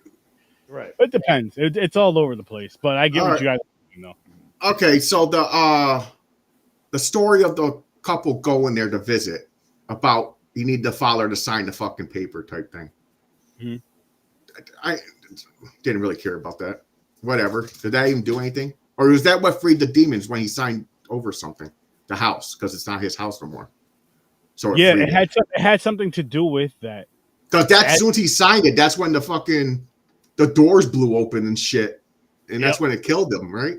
Right. It depends. It's all over the place, but I get what you guys know. Okay, so the story of the couple going there to visit about you need the father to sign the fucking paper type thing. I didn't really care about that. Whatever. Did that even do anything? Or was that what freed the demons when he signed over something? The house, because it's not his house no more. So it had something to do with that. Because as soon as he signed it, that's when the doors blew open and shit, and that's when it killed them, right?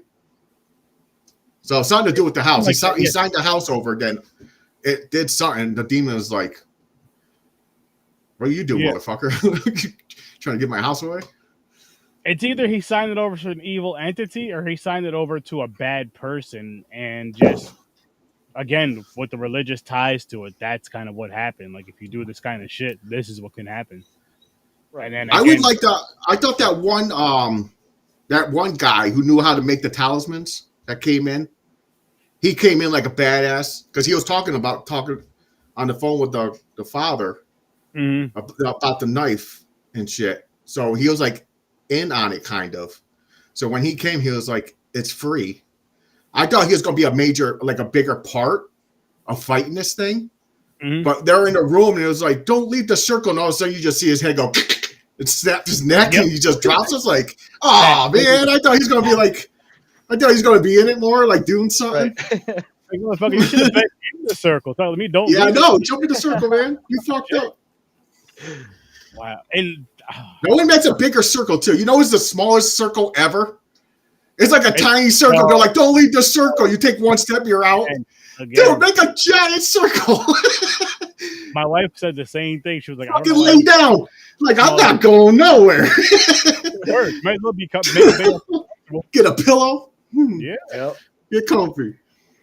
So something to do with the house. He signed the house over, then it did something. The demon was like, "What are you doing, motherfucker? Trying to get my house away?" It's either he signed it over to an evil entity, or he signed it over to a bad person, and just. Again, with the religious ties to it, that's kind of what happened. Like, if you do this kind of shit, this is what can happen. Right. And then again, I would like that. I thought that one guy who knew how to make the talismans that came in, he came in like a badass because he was talking on the phone with the father about the knife and shit. So he was like in on it, kind of. So when he came, he was like, "It's free." I thought he was going to be a bigger part of fighting this thing. But they're in a room and it was like, don't leave the circle. And all of a sudden you just see his head go and snap his neck and he just drops us like, oh man, I thought he's going to be in it more, like doing something. Like, motherfucker, you should have been in the circle. Tell me, don't. Yeah, I know. Jump in the circle, man. You fucked up. Wow. And no one makes a bigger circle too. You know, it's the smallest circle ever. It's like a tiny circle. They're like, don't leave the circle. You take one step, you're out. Dude, make a giant circle. My wife said the same thing. She was like, fucking lay down. Like, I'm not going nowhere. Might as well be get a pillow. Yeah. Yep. Get comfy.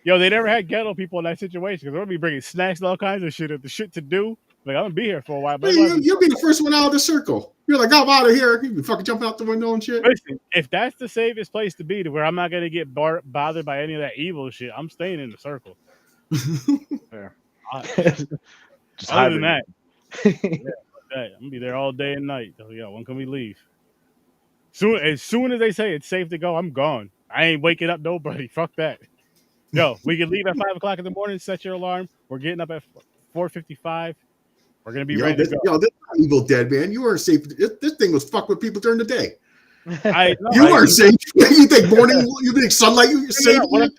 Yo, they never had ghetto people in that situation because they're going to be bringing snacks and all kinds of shit. If the shit to do, like, I'm going to be here for a while. But you'll be the first one out of the circle. You're like, I'm out of here. You be fucking jumping out the window and shit. Listen, if that's the safest place to be, to where I'm not going to get bothered by any of that evil shit, I'm staying in the circle. Fair. Just other than that, I'm going to be there all day and night. So, yeah, when can we leave? As soon as they say it's safe to go, I'm gone. I ain't waking up nobody. Fuck that. Yo, we can leave at 5 o'clock in the morning, set your alarm. We're getting up at 4:55. We're going to be ready to go. Yo, this is not Evil Dead, man. You weren't safe. This thing was fucked with people during the day. You weren't safe. You think sunlight you safe? What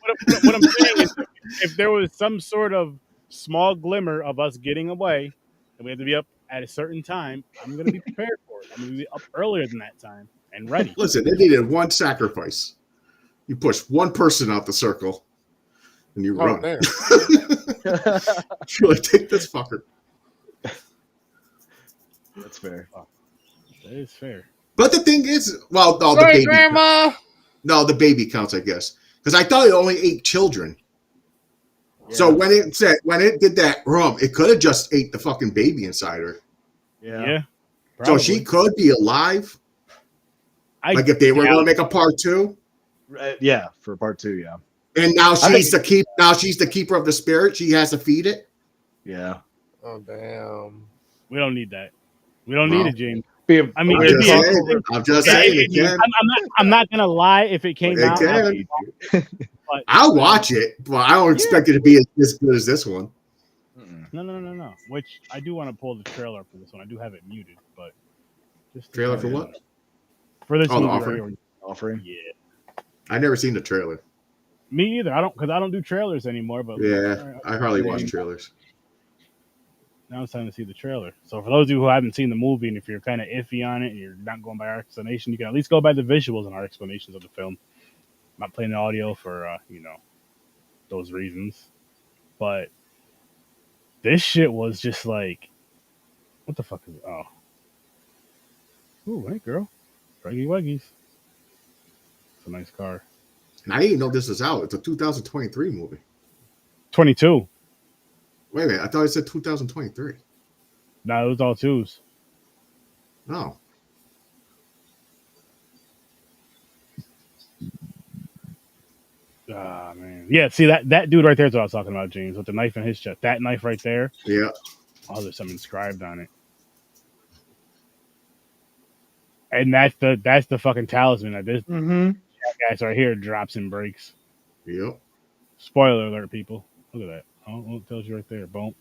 I'm saying is, if there was some sort of small glimmer of us getting away, and we had to be up at a certain time, I'm going to be prepared for it. I'm going to be up earlier than that time and ready. Listen, they needed one sacrifice. You push one person out the circle, and you run. Damn. You're like, take this fucker. That's fair. That is fair. But the thing is, well, no, Sorry, the baby. Grandma. No, the baby counts, I guess, because I thought it only ate children. Yeah. So when it did that it could have just ate the fucking baby inside her. Yeah. So she could be alive. Like if they were going to make a part 2. Yeah, for part 2, yeah. And now she's the keeper of the spirit. She has to feed it. Yeah. Oh damn. We don't need that. We don't need it, James. I mean, I'm just saying it can. I'm not gonna lie. If it came out, I'll watch it, but I don't expect it to be as good as this one. No. Which I do want to pull the trailer for this one. I do have it muted, but just trailer for what? For this movie offering. Yeah. I never seen the trailer. Me either. I don't do trailers anymore. But yeah, I hardly watch trailers. Now it's time to see the trailer. So for those of you who haven't seen the movie, and if you're kind of iffy on it, and you're not going by our explanation, you can at least go by the visuals and our explanations of the film. I'm not playing the audio for those reasons, but this shit was just like, what the fuck is it? Oh, ooh, hey girl, Draggy Wuggies. It's a nice car. And I didn't know this was out. It's a 2023 movie. 22. Wait a minute. I thought it said 2023. No, it was all 2s. Oh. Ah, man. Yeah, see, that dude right there is what I was talking about, James, with the knife in his chest. That knife right there. Yeah. Oh, there's something inscribed on it. And that's the fucking talisman that this jackass right here drops and breaks. Yep. Spoiler alert, people. Look at that. Oh, it tells you right there. Boom.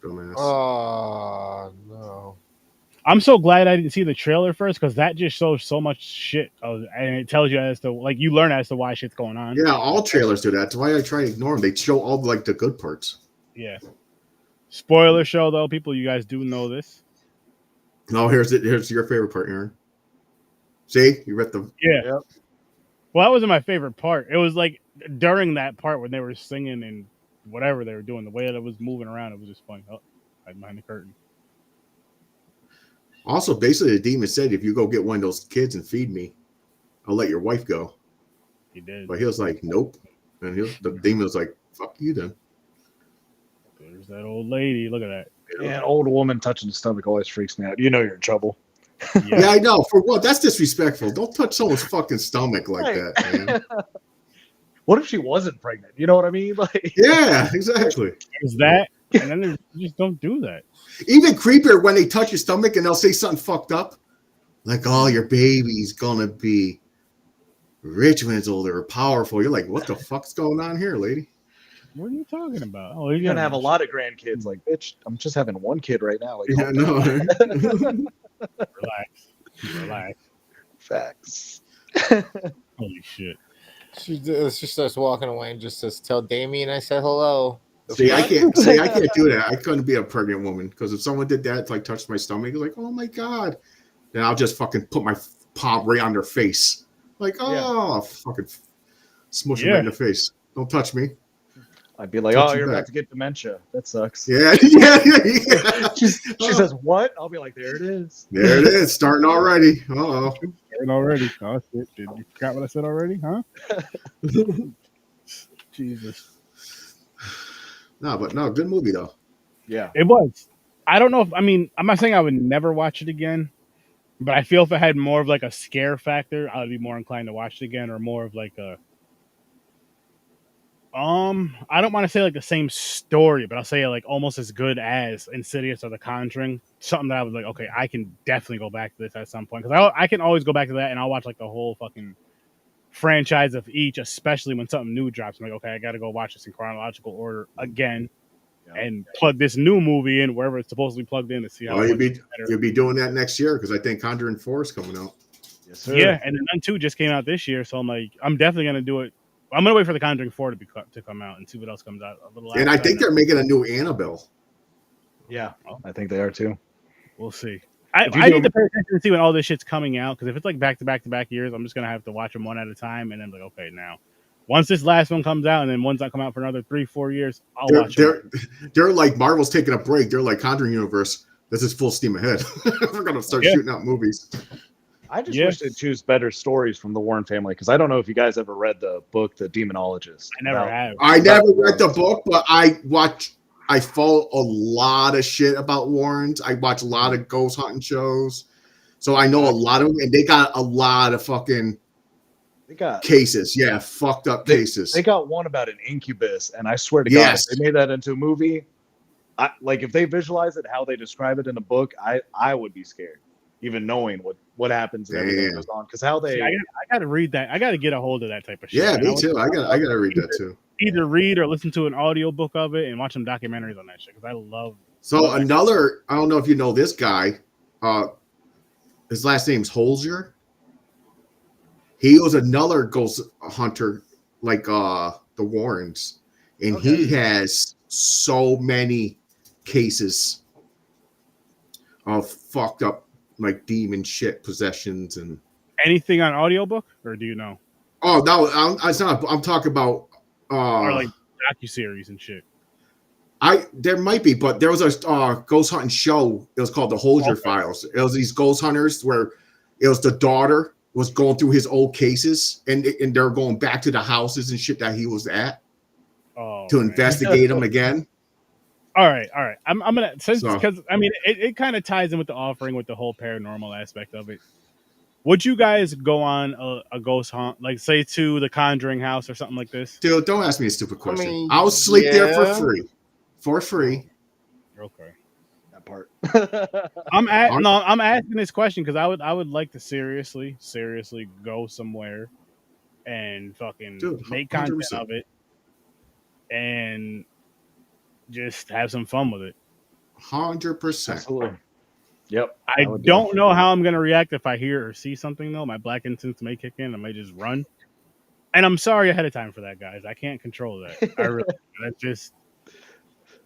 Dumbass. Oh no. I'm so glad I didn't see the trailer first, because that just shows so much shit. And it tells you as to, like, you learn as to why shit's going on. Yeah, all trailers do that. That's why I try to ignore them. They show all the good parts. Yeah. Spoiler show, though, people. You guys do know this. No, here's your favorite part, Aaron. See, you read the Yep. Well, that wasn't my favorite part. It was like during that part when they were singing and whatever they were doing, the way that it was moving around, it was just funny. Oh, hide behind the curtain. Also, basically, the demon said, if you go get one of those kids and feed me, I'll let your wife go. He did. But he was like, nope. And the demon was like, fuck you then. There's that old lady. Look at that. Yeah, an old woman touching the stomach always freaks me out. You know you're in trouble. Yeah, I know. For what? That's disrespectful. Don't touch someone's fucking stomach like that, man. What if she wasn't pregnant? You know what I mean? Like, yeah, exactly. There's that. And then you just don't do that. Even creepier when they touch your stomach and they'll say something fucked up. Like, oh, your baby's gonna be rich when it's older or powerful. You're like, what the fuck's going on here, lady? What are you talking about? Oh, you're gonna have a lot of grandkids. Like, bitch, I'm just having one kid right now. Like, yeah, no. Relax. Facts. Holy shit. She starts walking away and just says, "Tell Damien I said hello." See, I can't do that. I couldn't be a pregnant woman, because if someone did that, like touched my stomach, like, oh my god, then I'll just fucking put my palm right on their face, like, oh, fucking smush it right in the face. Don't touch me. I'd be like, oh, you're about to get dementia. That sucks. Yeah. She says, what? I'll be like, there it is. There it is. Starting already. Uh-oh. Starting already. Oh, shit. Did you forgot what I said already? Huh? Jesus. No, good movie, though. Yeah. It was. I don't know if, I'm not saying I would never watch it again, but I feel if it had more of like a scare factor, I would be more inclined to watch it again, or more of like a, I don't want to say like the same story, but I'll say like almost as good as Insidious or The Conjuring. Something that I was like, okay, I can definitely go back to this at some point, because I can always go back to that, and I'll watch like the whole fucking franchise of each, especially when something new drops. I'm like, okay, I got to go watch this in chronological order again, and plug this new movie in wherever it's supposed to be plugged in to see how. Well, you'll be doing that next year, because I think Conjuring 4 is coming out. Yes, sir. Yeah, and then 2 just came out this year, so I'm like, I'm definitely gonna do it. I'm gonna wait for The Conjuring 4 to come out and see what else comes out a little. And I think they're making a new Annabelle. Yeah, I think they are too. We'll see. I need to pay attention to see when all this shit's coming out, because if it's like back to back years, I'm just gonna have to watch them one at a time, and then like, okay, now once this last one comes out, and then one's not come out for another 3-4 years, I'll watch them. They're like Marvel's taking a break. They're like Conjuring universe. This is full steam ahead. We're gonna start shooting out movies. I just wish they'd choose better stories from the Warren family, because I don't know if you guys ever read the book, The Demonologist. I never have. I never read the book, but I follow a lot of shit about Warrens. I watch a lot of ghost hunting shows. So I know a lot of them, and they got a lot of fucking cases. Yeah, fucked up cases. They got one about an incubus, and I swear to God, if they made that into a movie, like if they visualize it how they describe it in a book, I would be scared, even knowing what happens and everything that goes on. Because how they, I got to read that. I got to get a hold of that type of shit. Yeah, me too. I got to read that too. Either read or listen to an audiobook of it and watch some documentaries on that shit, because I love. So another, I don't know if you know this guy. His last name's Holzer. He was another ghost hunter like the Warrens, and he has so many cases of fucked up like demon shit, possessions, and anything on audiobook, or do you know? Oh no, it's not. I'm talking about or like docuseries and shit. There might be, but there was a ghost hunting show. It was called the Holzer Files. It was these ghost hunters where it was the daughter was going through his old cases, and they're going back to the houses and shit that he was at to investigate them again. All right. I'm gonna because I mean it kind of ties in with the offering with the whole paranormal aspect of it. Would you guys go on a ghost hunt, like say to the Conjuring house or something like this? Dude, don't ask me a stupid question. I mean, I'll sleep there for free. For free. Okay. That part. I'm asking this question because I would like to seriously go somewhere and fucking make content of it and just have some fun with it. 100%. Absolutely. Yep. I don't know how I'm gonna react if I hear or see something though. My black instincts may kick in. I may just run. And I'm sorry ahead of time for that, guys. I can't control that. That's just,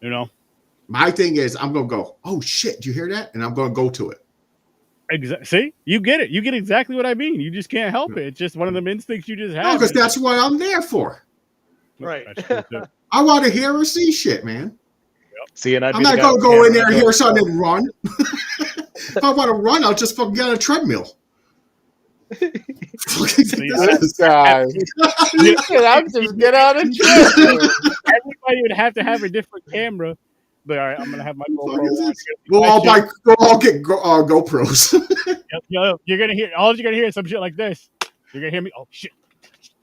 you know. My thing is, I'm gonna go. Oh shit! Do you hear that? And I'm gonna go to it. See, you get it. You get exactly what I mean. You just can't help it. It's just one of them instincts you just have. No, because that's what I'm there for. Right. I want to hear or see shit, man. Yep. See, and I'm not gonna go in there and hear something and run. If I want to run, I'll just fucking get on a treadmill. This guy. I'm just get out of treadmill. Everybody would have to have a different camera. But all right, I'm gonna have my GoPro. We'll all get GoPros. Yep, you're gonna hear some shit like this. You're gonna hear me. Oh shit!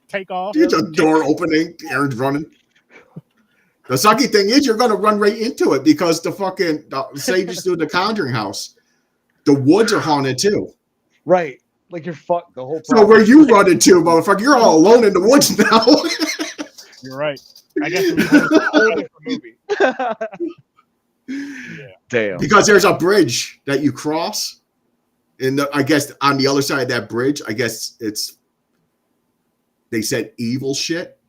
Take off. There's a door opening. Aaron's running. The sucky thing is, you're gonna run right into it because the fucking say just do the Conjuring house. The woods are haunted too. Right. Like you're fucked the whole time. So where you running to, motherfucker? You're all alone in the woods now. You're right. I guess it's a whole different movie. Yeah. Damn. Because there's a bridge that you cross. And I guess on the other side of that bridge, I guess they said evil shit.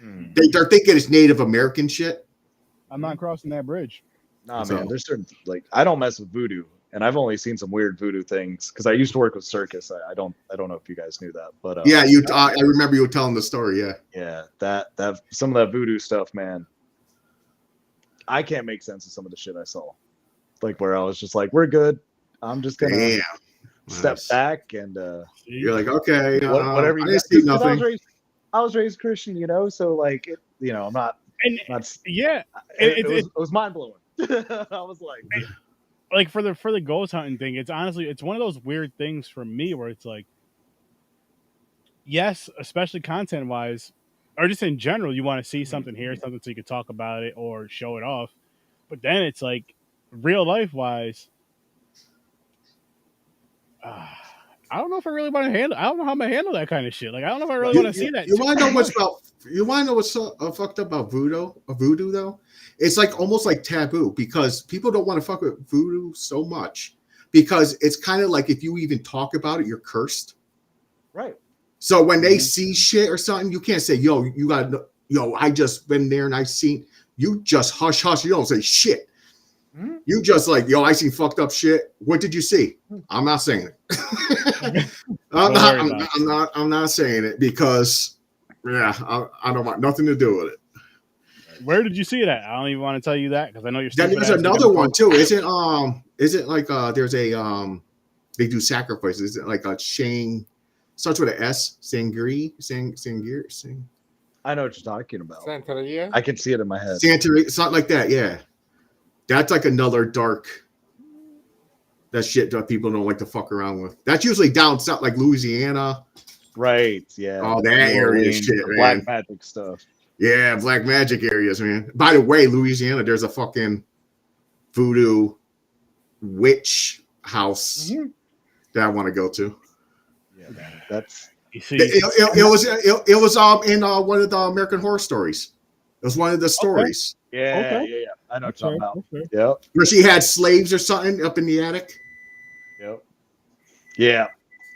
They're thinking it's Native American shit. I'm not crossing that bridge. Nah, man. There's certain, like, I don't mess with voodoo. And I've only seen some weird voodoo things because I used to work with circus. I don't know if you guys knew that, but yeah, I remember you were telling the story. Yeah, that some of that voodoo stuff, man. I can't make sense of some of the shit I saw, like where I was just like, "We're good. I'm just gonna step back and." You're like, okay, whatever. I didn't see nothing. I was raised Christian, so like, I'm not. Yeah, it was mind blowing. I was like for the ghost hunting thing, it's one of those weird things for me where it's like, yes, especially content wise, or just in general, you want to see something, hear something so you can talk about it or show it off. But then it's like real life wise, I don't know if I really want to handle. I don't know how I'm gonna handle that kind of shit. Like I don't know if I really want to see that. You want to know what's about? You want to know what's so fucked up about voodoo? Voodoo though, it's like almost like taboo because people don't want to fuck with voodoo so much because it's kind of like if you even talk about it, you're cursed. Right. So when they see shit or something, you can't say, "Yo, I just been there and I seen." You just hush. You don't say shit. You just like, yo, I see fucked up shit. What did you see? I'm not saying it. I'm not saying it because, yeah, I don't want nothing to do with it. Where did you see it at? I don't even want to tell you that because I know you're. Then there's another one too. Isn't like there's a they do sacrifices. Is it like a Shang? Starts with an S. Sangri. I know what you're talking about. Santeria? I can see it in my head. Santeria, something like that. Yeah, that's like another dark. That shit that people don't like to fuck around with. That's usually down south, like Louisiana. Right. Yeah. Oh, that area shit, man. Black magic stuff. Yeah, black magic areas, man. By the way, Louisiana, there's a fucking voodoo witch house that I want to go to. Yeah, man, that's. You see, it was in one of the American Horror Stories. It was one of the stories. Yeah, yeah. I know what you're talking about. Yep. Where she had slaves or something up in the attic. Yep. Yeah,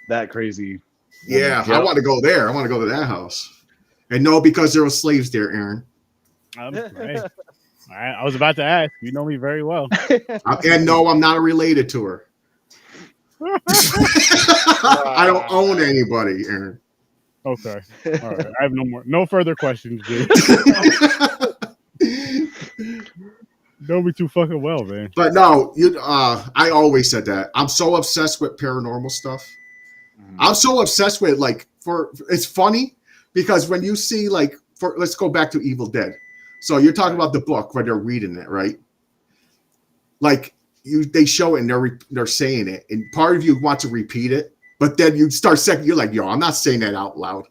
that crazy. Yeah, I want to go there. I want to go to that house. And no, because there were slaves there, Aaron. Right. All right, I was about to ask. You know me very well. And no, I'm not related to her. I don't own anybody, Aaron. Okay. All right. I have no further questions, dude. Know me too fucking well, man. But no, I always said that. I'm so obsessed with paranormal stuff. I'm so obsessed with it's funny because when you see let's go back to Evil Dead. So you're talking about the book when they're reading it, right? Like they show it and they're saying it, and part of you wants to repeat it, but then you start second. You're like, yo, I'm not saying that out loud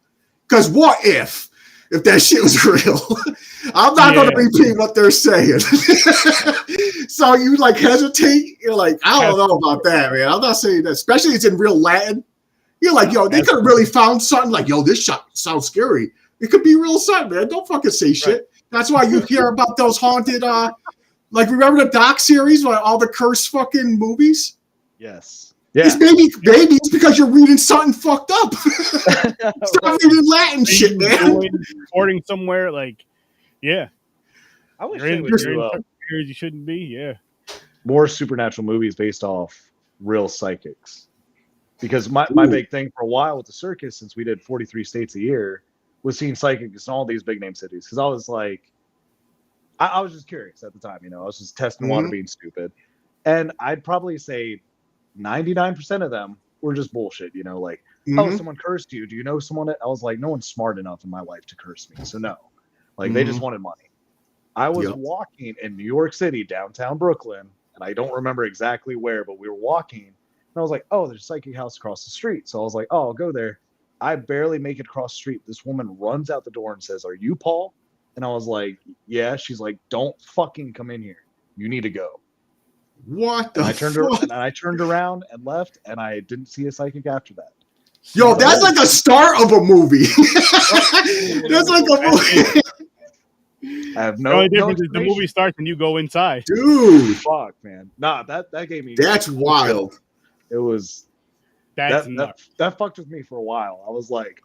because what if that shit was real? I'm not going to repeat what they're saying. So you hesitate. You're like, I don't know about that, man. I'm not saying that, especially it's in real Latin. You're like, yo, they could have really found something like, yo, this shot sounds scary. It could be real something, man. Don't fucking say shit. Right. That's why you hear about those haunted, remember the Doc series, all the cursed fucking movies? Yes. Yeah. It's maybe it's because you're reading something fucked up. Stop reading Latin shit, man. Recording somewhere, yeah. I wish you're in you shouldn't be, yeah. More supernatural movies based off real psychics. Because my big thing for a while with the circus, since we did 43 states a year, was seeing psychics in all these big name cities. Because I was like, I was just curious at the time, I was just testing water, being stupid. And I'd probably say 99% of them were just bullshit, oh, someone cursed you. Do you know someone that I was like, no one's smart enough in my life to curse me. So no, they just wanted money. I was walking in New York City, downtown Brooklyn, and I don't remember exactly where, but we were walking, and I was like, oh, there's a psychic house across the street. So I was like, oh, I'll go there. I barely make it across the street. This woman runs out the door and says, are you Paul? And I was like, yeah. She's like, don't fucking come in here. You need to go. What the fuck? I turned around and left, and I didn't see a psychic after that. Yo, that's like a start of a movie. That's like a movie. I have no. The only difference is the movie starts and you go inside. Dude, fuck, man. Nah, that gave me. That's wild. It was. That fucked with me for a while. I was like,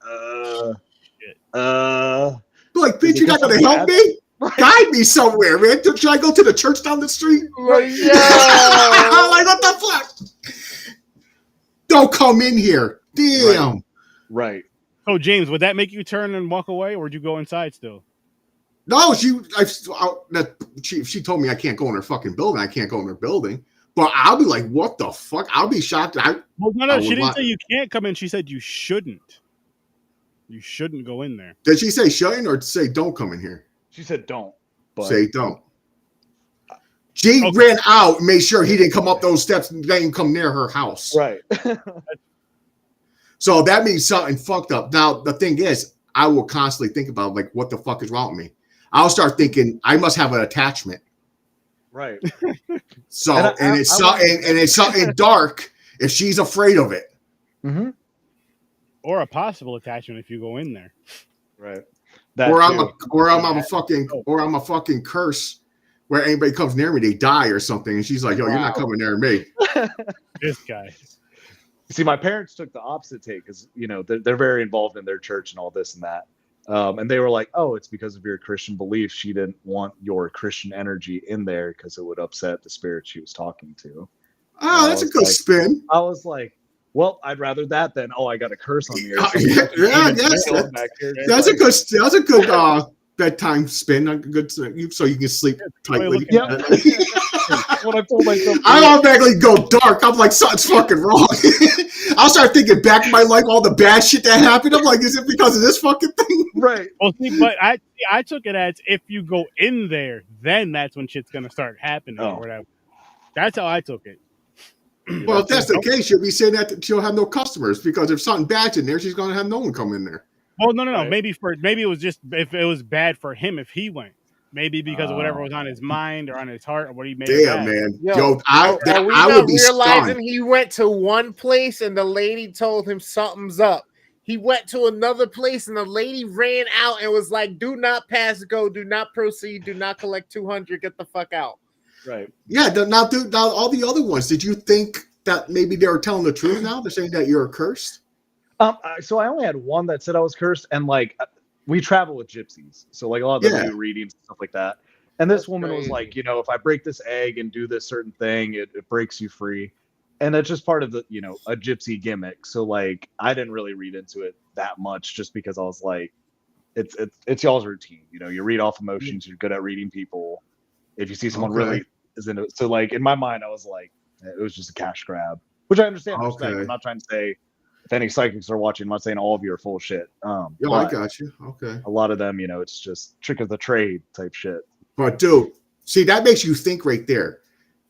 like, bitch, you're not gonna help me? Guide me somewhere, man. Should I go to the church down the street? Yeah. Like, what the fuck? Don't come in here. Damn. Right. So, James, would that make you turn and walk away, or would you go inside still? No, she told me I can't go in her fucking building. I can't go in her building. But I'll be like, what the fuck? I'll be shocked. No, she didn't say you can't come in. She said you shouldn't. You shouldn't go in there. Did she say shouldn't or say don't come in here? She said don't. But... Say don't. She ran out and made sure he didn't come up those steps and didn't come near her house. Right. So that means something fucked up. Now, the thing is, I will constantly think about, like, what the fuck is wrong with me? I'll start thinking I must have an attachment. Right. So, and it's something dark if she's afraid of it. Mm-hmm. Or a possible attachment if you go in there. Right. Or I'm a fucking curse where anybody comes near me, they die or something. And she's like, yo, you're not coming near me. This guy. See, my parents took the opposite take because, they're very involved in their church and all this and that. And they were like, "Oh, it's because of your Christian beliefs. She didn't want your Christian energy in there because it would upset the spirit she was talking to." Oh, that's a good spin. I was like, "Well, I'd rather that than I got a curse on me." Or That's a good bedtime spin. A good so you can sleep tightly. Yeah. When I told myself, I automatically go dark. I'm like, something's fucking wrong. I'll start thinking back in my life, all the bad shit that happened. I'm like, is it because of this fucking thing? Right. Well, see, but I took it as if you go in there, then that's when shit's gonna start happening or whatever. That's how I took it. Well, if that's the case, you'll be saying that she'll have no customers because if something bad's in there, she's gonna have no one come in there. Well, no. Right. Maybe it was just if it was bad for him if he went. Maybe because of whatever was on his mind or on his heart or what he made. Damn, man. Are we not realizing he went to one place and the lady told him something's up? He went to another place and the lady ran out and was like, "Do not pass go, do not proceed, do not collect 200, get the fuck out." Right. Yeah. Now, all the other ones, did you think that maybe they were telling the truth now? They're saying that you're cursed? So I only had one that said I was cursed, and like we travel with gypsies, so like a lot of them do readings and stuff like that. And this woman was like, if I break this egg and do this certain thing, it breaks you free. And that's just part of the, a gypsy gimmick. So like, I didn't really read into it that much just because I was like, it's y'all's routine. You read off emotions. You're good at reading people. If you see someone really is into it. So like in my mind, I was like, it was just a cash grab, which I understand. I'm not trying to say if any psychics are watching, I'm not saying all of you are full of shit. I got you. Okay. A lot of them, it's just trick of the trade type shit. But dude, see, that makes you think right there.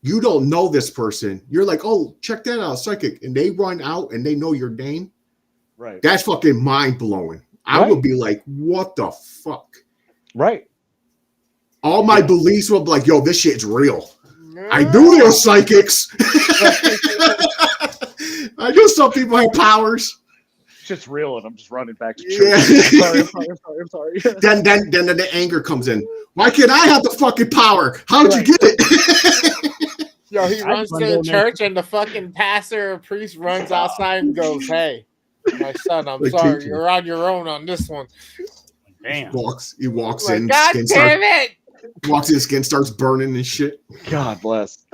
You don't know this person. You're like, oh, check that out, psychic. And they run out and they know your name. Right. That's fucking mind blowing. I would be like, what the fuck? Right. All my beliefs will be like, yo, this shit's real. I knew those psychics. I knew some people had powers. It's just real, and I'm just running back to church. Yeah. I'm sorry. Then the anger comes in. Why can't I have the fucking power? How'd you get it? Yo, he runs to the church, and the fucking pastor or priest runs outside and goes, "Hey, my son, I'm sorry, you're on your own on this one." Damn. He walks in. God damn it! Walks in, skin starts burning and shit. God bless.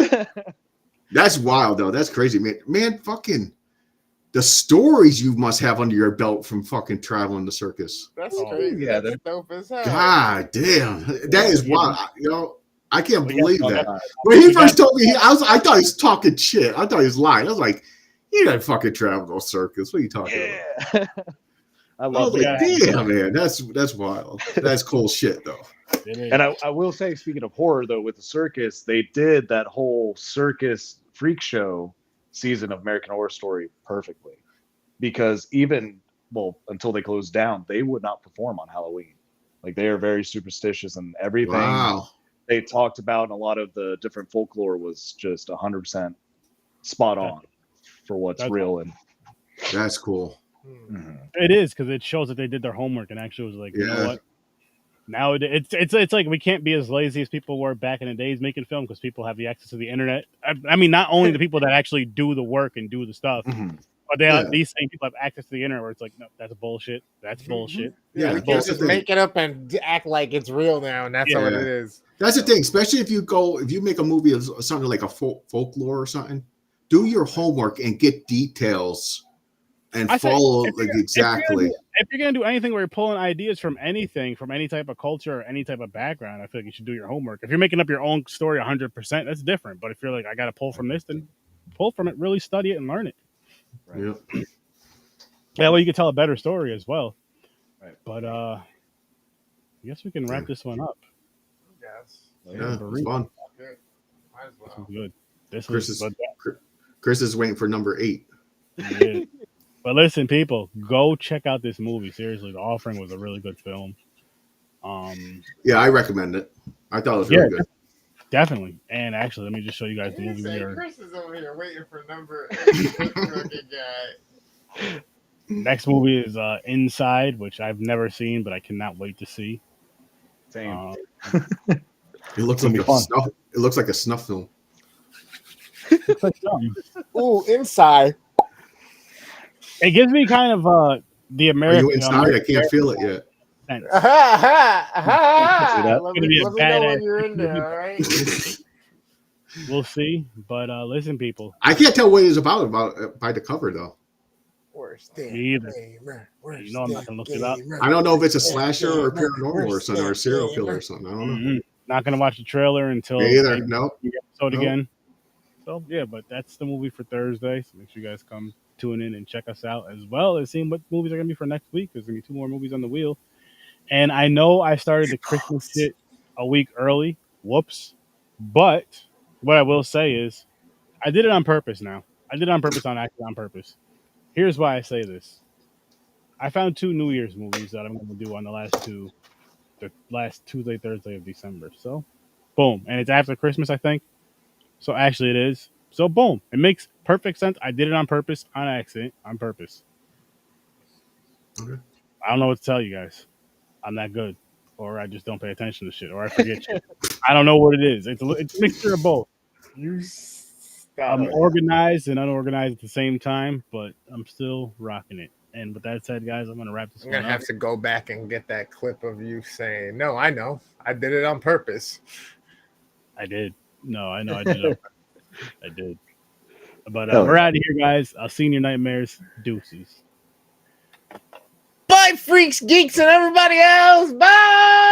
That's wild, though. That's crazy, man. Man, fucking the stories you must have under your belt from fucking traveling the circus. That's crazy. Yeah, that's dope as hell. God damn. That is wild. I can't believe that. When he first told me, I thought he was talking shit. I thought he was lying. I was like, you didn't fucking travel the circus. What are you talking about? I love it. Damn, man. That's wild. That's cool shit, though. And I will say, speaking of horror, though, with the circus, they did that whole circus freak show season of American Horror Story perfectly. Because until they closed down, they would not perform on Halloween. Like, they are very superstitious, and everything they talked about, and a lot of the different folklore was just 100% spot on for what's real. And that's cool. Mm-hmm. It is, because it shows that they did their homework and actually was like, you know what? Now it's like we can't be as lazy as people were back in the days making film because people have the access to the internet. I mean, not only the people that actually do the work and do the stuff, but these same people have access to the internet where it's like, no, that's bullshit. That's bullshit. Yeah, we can just make it up and act like it's real now, and that's all it is. That's the thing, especially if you make a movie of something like a folklore or something, do your homework and get details and follow exactly. If you're gonna do anything where you're pulling ideas from anything, from any type of culture or any type of background, I feel like you should do your homework. If you're making up your own story 100%, that's different. But if you're like, I got to pull from this, then pull from it, really study it and learn it. Right. Yep. That way you can tell a better story as well. Right. But I guess we can wrap this one up. Yes. Yeah, it's fun. Good. Might as well. This good. Chris is waiting for number 8. Yeah. But listen, people, go check out this movie. Seriously, The Offering was a really good film. Yeah, I recommend it. I thought it was really good. Definitely. And actually, let me just show you guys the movie. Chris is over here waiting for number 8. Guy. Next movie is Inside, which I've never seen, but I cannot wait to see. Same. It looks like a snuff film. Ooh, Inside. It gives me kind of the American. Are you inside? I can't feel it yet. sense. See that? Let Gonna be a me know when badass you're in there, all right? We'll see. But listen, people. I can't tell what it's about by the cover though. Worst damn Me either. gamer. Worst You know I'm not gonna look it up. I don't know if it's a slasher or paranormal or something or a serial killer or something. I don't know. Mm-hmm. Not gonna watch the trailer until Me either. maybe No. the episode Nope. again. So yeah, but that's the movie for Thursday. So make sure you guys come tune in and check us out, as well as seeing what movies are gonna be for next week. There's gonna be 2 more movies on the wheel. And I know I started the Christmas shit a week early. Whoops. But what I will say is I did it on purpose now. I did it on purpose, on purpose. Here's why I say this. I found 2 New Year's movies that I'm gonna do on the last Tuesday, Thursday of December. So boom. And it's after Christmas, I think. So actually it is. So boom. It makes perfect sense. I did it on purpose, on accident, on purpose. Okay. I don't know what to tell you guys. I'm that good. Or I just don't pay attention to shit. Or I forget shit. I don't know what it is. It's a mixture of both. I'm organized and unorganized at the same time, but I'm still rocking it. And with that said, guys, I'm going to wrap this I'm one gonna up. have to go back and get that clip of you saying, "No, I know, I did it on purpose." I did. No, I know I did it. I did. But we're out of here, guys. I'll see you in your nightmares. Deuces. Bye, freaks, geeks, and everybody else. Bye.